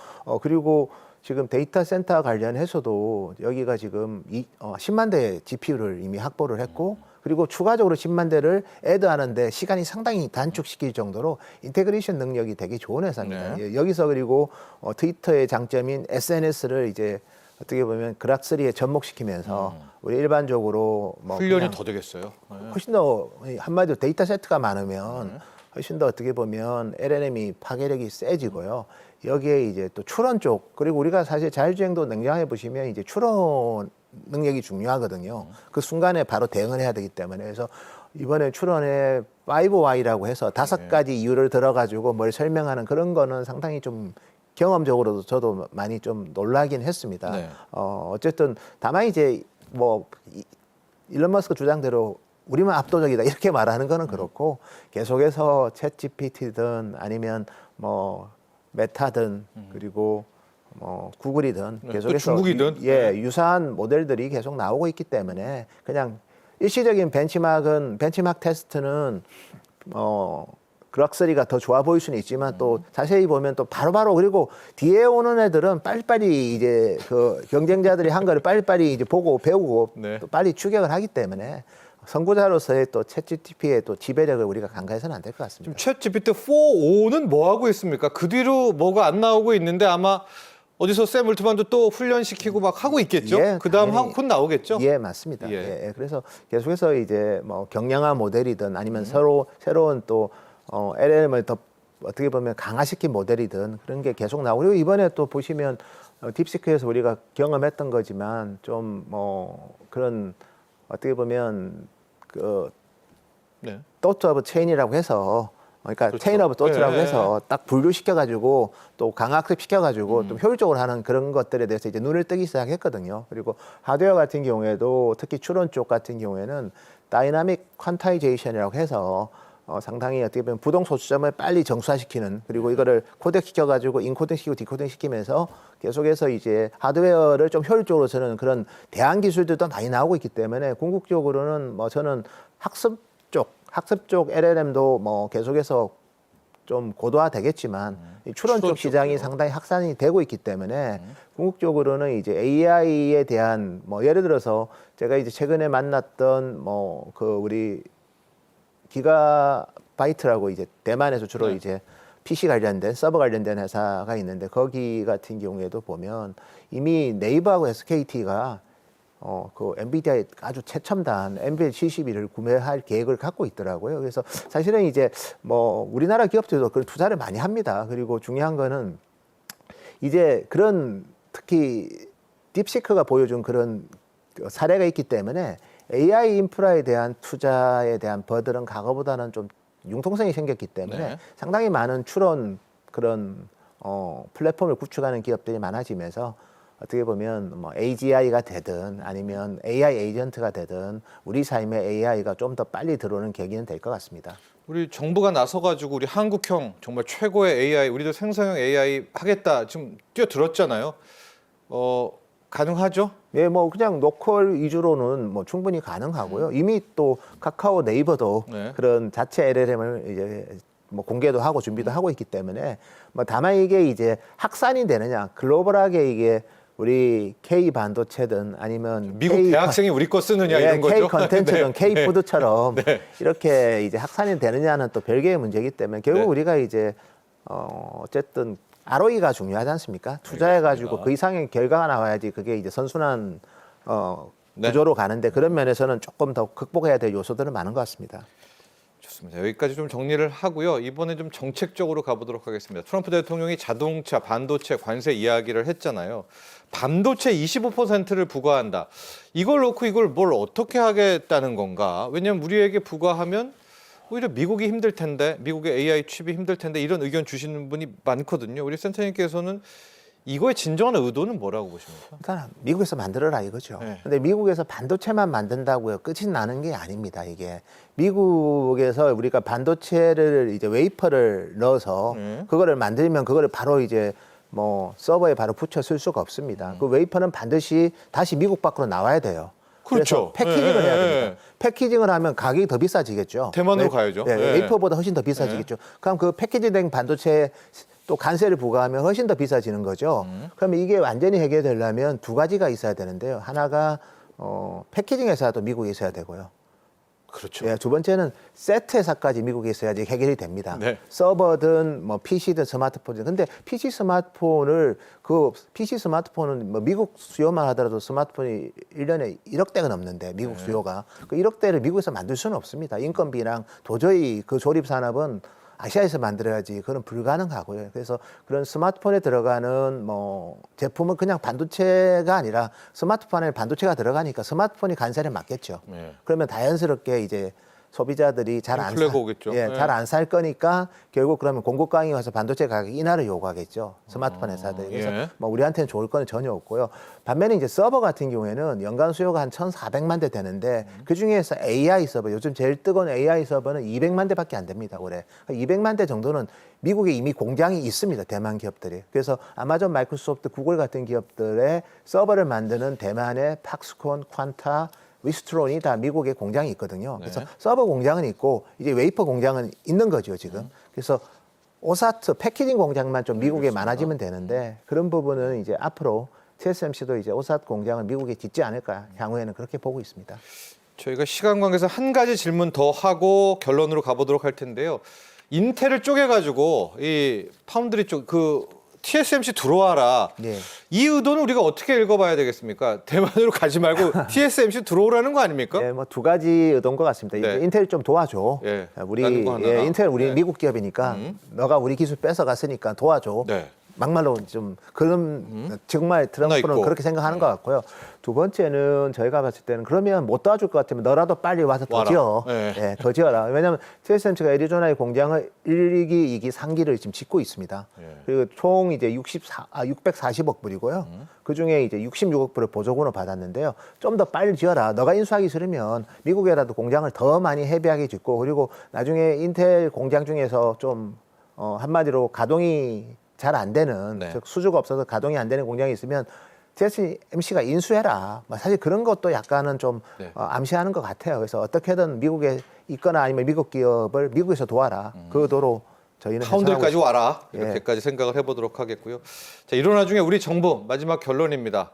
그리고 지금 데이터 센터 관련해서도 여기가 지금 10만 대 GPU를 이미 확보를 했고 그리고 추가적으로 10만 대를 애드하는데 시간이 상당히 단축시킬 정도로 인테그레이션 능력이 되게 좋은 회사입니다. 네. 여기서 그리고 트위터의 장점인 SNS를 이제 어떻게 보면 그락3에 접목시키면서 우리 일반적으로 뭐 훈련이 그냥 더 되겠어요. 네. 훨씬 더 한마디로 데이터 세트가 많으면 훨씬 더 어떻게 보면 LLM이 파괴력이 세지고요. 여기에 이제 또 추론 쪽 그리고 우리가 사실 자율주행도 냉정하게 보시면 이제 추론 능력이 중요하거든요. 그 순간에 바로 대응을 해야 되기 때문에 그래서 이번에 추론에 5Y라고 해서 5가지 이유를 들어가지고 뭘 설명하는 그런 거는 상당히 좀 경험적으로도 저도 많이 좀 놀라긴 했습니다. 네. 어쨌든 다만 이제 뭐 일론 머스크 주장대로 우리만 압도적이다 이렇게 말하는 거는 그렇고 계속해서 챗 GPT든 아니면 뭐 메타든 그리고 뭐 구글이든 네, 계속해서 또 중국이든. 유사한 모델들이 계속 나오고 있기 때문에 그냥 일시적인 벤치마크 테스트는 그락3가 더 좋아 보일 수는 있지만 또 자세히 보면 또 바로바로 그리고 뒤에 오는 애들은 빨리빨리 이제 그 경쟁자들이 한 거를 빨리빨리 이제 보고 배우고 네. 또 빨리 추격을 하기 때문에 선구자로서의 또 챗GPT의 또 지배력을 우리가 간과해서는 안 될 것 같습니다. 지금 챗 GPT 4.5는 뭐 하고 있습니까? 그 뒤로 뭐가 안 나오고 있는데 아마 어디서 샘 올트만도 또 훈련시키고 막 하고 있겠죠? 예, 그다음 당연히. 하고 곧 나오겠죠? 예, 맞습니다. 예. 예, 그래서 계속해서 이제 뭐 경량화 모델이든 아니면 새로운 또 LLM을 더 어떻게 보면 강화시킨 모델이든 그런 게 계속 나오고 그리고 이번에 또 보시면 딥시크에서 우리가 경험했던 거지만 좀 뭐 그런 어떻게 보면 그 네. 도트 오브 체인이라고 해서 그러니까 그렇죠. 체인 오브 도트라고 예, 해서 딱 분류시켜가지고 또 강학습시켜가지고 좀 효율적으로 하는 그런 것들에 대해서 이제 눈을 뜨기 시작했거든요. 그리고 하드웨어 같은 경우에도 특히 추론 쪽 같은 경우에는 다이나믹 퀀타이제이션이라고 해서 상당히 어떻게 보면 부동 소수점을 빨리 정수화시키는 그리고 이거를 코덱 시켜가지고 인코딩 시키고 디코딩 시키면서 계속해서 이제 하드웨어를 좀 효율적으로 쓰는 그런 대안 기술들도 많이 나오고 있기 때문에 궁극적으로는 뭐 저는 학습 쪽 LLM도 뭐 계속해서 좀 고도화 되겠지만 이 추론 쪽 시장이 상당히 확산이 되고 있기 때문에 궁극적으로는 이제 AI에 대한 뭐 예를 들어서 제가 이제 최근에 만났던 뭐 그 우리 기가바이트라고 이제 대만에서 주로 이제 PC 관련된 서버 관련된 회사가 있는데 거기 같은 경우에도 보면 이미 네이버하고 SKT가 그 엔비디아의 아주 최첨단 NVL72를 구매할 계획을 갖고 있더라고요. 그래서 사실은 이제 뭐 우리나라 기업들도 그런 투자를 많이 합니다. 그리고 중요한 거는 이제 그런 특히 딥시크가 보여준 그런 사례가 있기 때문에 AI 인프라에 대한 투자에 대한 버들은 과거보다는 좀 융통성이 생겼기 때문에 상당히 많은 추론 그런 플랫폼을 구축하는 기업들이 많아지면서 어떻게 보면 뭐 AGI가 되든 아니면 AI 에이전트가 되든 우리 삶에 AI가 좀 더 빨리 들어오는 계기는 될 것 같습니다. 우리 정부가 나서가지고 우리 한국형 정말 최고의 AI, 우리도 생성형 AI 하겠다 지금 뛰어들었잖아요. 가능하죠? 예, 뭐 그냥 로컬 위주로는 뭐 충분히 가능하고요. 이미 또 카카오 네이버도 그런 자체 LLM을 이제 뭐 공개도 하고 준비도 하고 있기 때문에 뭐 다만 이게 이제 확산이 되느냐, 글로벌하게 이게 우리 K 반도체든 아니면 미국 대학생이 우리 거 쓰느냐 이런 거죠. K 컨텐츠든 K 푸드처럼 이렇게 이제 확산이 되느냐는 또 별개의 문제이기 때문에 결국 우리가 이제 어쨌든 ROE가 중요하지 않습니까? 투자해가지고 그 이상의 결과가 나와야지 그게 이제 선순환 구조로 가는데 그런 면에서는 조금 더 극복해야 될 요소들은 많은 것 같습니다. 좋습니다. 여기까지 좀 정리를 하고요. 이번에 좀 정책적으로 가보도록 하겠습니다. 트럼프 대통령이 자동차, 반도체 관세 이야기를 했잖아요. 반도체 25%를 부과한다. 이걸 놓고 이걸 뭘 어떻게 하겠다는 건가? 왜냐하면 우리에게 부과하면 오히려 미국이 힘들 텐데, 미국의 AI 칩이 힘들 텐데 이런 의견 주시는 분이 많거든요. 우리 센터님께서는 이거의 진정한 의도는 뭐라고 보십니까? 일단 미국에서 만들어라 이거죠. 근데 미국에서 반도체만 만든다고요. 끝이 나는 게 아닙니다. 이게 미국에서 우리가 반도체를 이제 웨이퍼를 넣어서 그거를 만들면 그거를 바로 이제 뭐 서버에 바로 붙여 쓸 수가 없습니다. 그 웨이퍼는 반드시 다시 미국 밖으로 나와야 돼요. 그렇죠. 그래서 패키징을 예, 해야 예, 됩니다. 예. 패키징을 하면 가격이 더 비싸지겠죠. 대만으로 가야죠. 네, 예. 웨이퍼보다 훨씬 더 비싸지겠죠. 그럼 그 패키징된 반도체에 또 관세를 부과하면 훨씬 더 비싸지는 거죠. 그러면 이게 완전히 해결되려면 두 가지가 있어야 되는데요. 하나가 패키징 회사도 미국에 있어야 되고요. 그렇죠. 예, 두 번째는 세트 회사까지 미국에 있어야지 해결이 됩니다. 네. 서버든 뭐 PC든 스마트폰이든. 근데 PC 스마트폰은 뭐 미국 수요만 하더라도 스마트폰이 1년에 1억 대가 넘는데 미국 수요가 그 1억 대를 미국에서 만들 수는 없습니다. 인건비랑 도저히 그 조립 산업은 아시아에서 만들어야지 그건 불가능하고요. 그래서 그런 스마트폰에 들어가는 뭐 제품은 그냥 반도체가 아니라 스마트폰 안에 반도체가 들어가니까 스마트폰이 관세를 맞겠죠. 네. 그러면 자연스럽게 이제 소비자들이 잘 안 인플레가 오겠죠. 네. 잘 안 살 거니까 결국 그러면 공급 강이 와서 반도체 가격 인하를 요구하겠죠. 스마트폰 회사들이. 그래서 예. 뭐 우리한테는 좋을 건 전혀 없고요. 반면에 이제 서버 같은 경우에는 연간 수요가 한 1,400만 대 되는데 그 중에서 AI 서버, 요즘 제일 뜨거운 AI 서버는 200만 대밖에 안 됩니다. 올해. 200만 대 정도는 미국에 이미 공장이 있습니다. 대만 기업들이. 그래서 아마존, 마이크로소프트, 구글 같은 기업들의 서버를 만드는 대만의 팍스콘, 퀀타, 위스트론이 다 미국에 공장이 있거든요. 그래서 서버 공장은 있고 이제 웨이퍼 공장은 있는 거죠, 지금. 그래서 오사트 패키징 공장만 좀 미국에 많아지면 되는데 그런 부분은 이제 앞으로 TSMC도 이제 오사트 공장을 미국에 짓지 않을까 향후에는 그렇게 보고 있습니다. 저희가 시간 관계에서 한 가지 질문 더 하고 결론으로 가보도록 할 텐데요. 인텔을 쪼개가지고 이 파운드리 쪽 그 TSMC 들어와라. 예. 이 의도는 우리가 어떻게 읽어봐야 되겠습니까? 대만으로 가지 말고 TSMC 들어오라는 거 아닙니까? 뭐 두 가지 의도인 것 같습니다. 네. 인텔 좀 도와줘. 예, 우리 라는 거 하나가. 인텔 우리 네. 미국 기업이니까 너가 우리 기술 뺏어갔으니까 도와줘. 네. 막말로 좀 그런 정말 하나 트럼프는 있고. 그렇게 생각하는 것 같고요. 두 번째는 저희가 봤을 때는 그러면 못 도와줄 것 같으면 너라도 빨리 와서 더 와라. 지어. 네. 예, 더 지어라. 왜냐하면 TSMC가 애리조나의 공장을 1기, 2기, 3기를 지금 짓고 있습니다. 예. 그리고 총 이제 640억 불이고요. 그 중에 이제 66억 불을 보조금으로 받았는데요. 좀 더 빨리 지어라. 너가 인수하기 싫으면 미국에라도 공장을 더 많이 헤비하게 짓고 그리고 나중에 인텔 공장 중에서 좀 한마디로 가동이 잘 안 되는 네. 즉 수주가 없어서 가동이 안 되는 공장이 있으면 TSMC가 인수해라. 사실 그런 것도 약간은 좀 네. 암시하는 것 같아요. 그래서 어떻게든 미국에 있거나 아니면 미국 기업을 미국에서 도와라. 그 의도로 저희는 파운드까지 해석하고 와라. 예. 이렇게까지 생각을 해보도록 하겠고요. 자, 이런 와중에 우리 정부 마지막 결론입니다.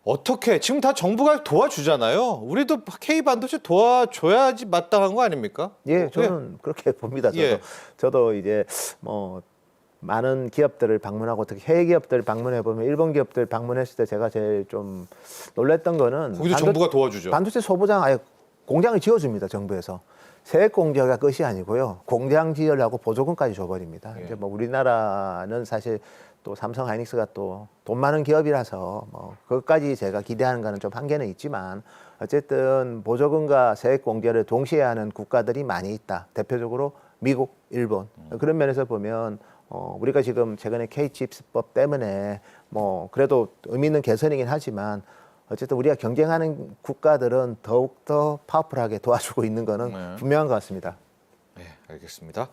어떻게 지금 다 정부가 도와주잖아요. 우리도 K 반도체 도와줘야지 마땅한 거 아닙니까? 예, 저는 그렇게 봅니다. 예. 저도 이제 뭐 많은 기업들을 방문하고 특히 해외 기업들 방문해 보면 일본 기업들 방문했을 때 제가 제일 좀 놀랬던 거는 거기도 정부가 도와주죠. 반도체 소부장 아예 공장을 지어줍니다. 정부에서. 세액 공제가 끝이 아니고요. 공장 지으려고 보조금까지 줘버립니다. 예. 이제 뭐 우리나라는 사실 또 삼성 하이닉스가 또 돈 많은 기업이라서 뭐 그것까지 제가 기대하는 거는 좀 한계는 있지만 어쨌든 보조금과 세액 공제를 동시에 하는 국가들이 많이 있다. 대표적으로 미국, 일본. 그런 면에서 보면 우리가 지금 최근에 K-칩스법 때문에 뭐 그래도 의미 있는 개선이긴 하지만 어쨌든 우리가 경쟁하는 국가들은 더욱더 파워풀하게 도와주고 있는 거는 네. 분명한 것 같습니다. 네, 알겠습니다.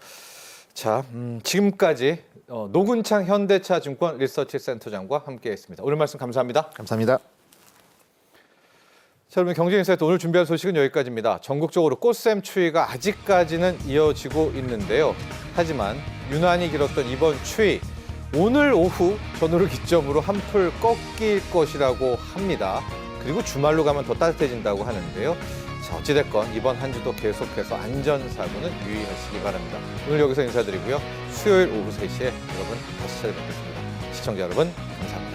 자, 지금까지 노근창 현대차증권 리서치 센터장과 함께했습니다. 오늘 말씀 감사합니다. 감사합니다. 자, 여러분 경제인사이트 오늘 준비한 소식은 여기까지입니다. 전국적으로 꽃샘 추위가 아직까지는 이어지고 있는데요. 하지만 유난히 길었던 이번 추위 오늘 오후 전후를 기점으로 한풀 꺾일 것이라고 합니다. 그리고 주말로 가면 더 따뜻해진다고 하는데요. 자, 어찌됐건 이번 한 주도 계속해서 안전사고는 유의하시기 바랍니다. 오늘 여기서 인사드리고요. 수요일 오후 3시에 여러분 다시 찾아뵙겠습니다. 시청자 여러분 감사합니다.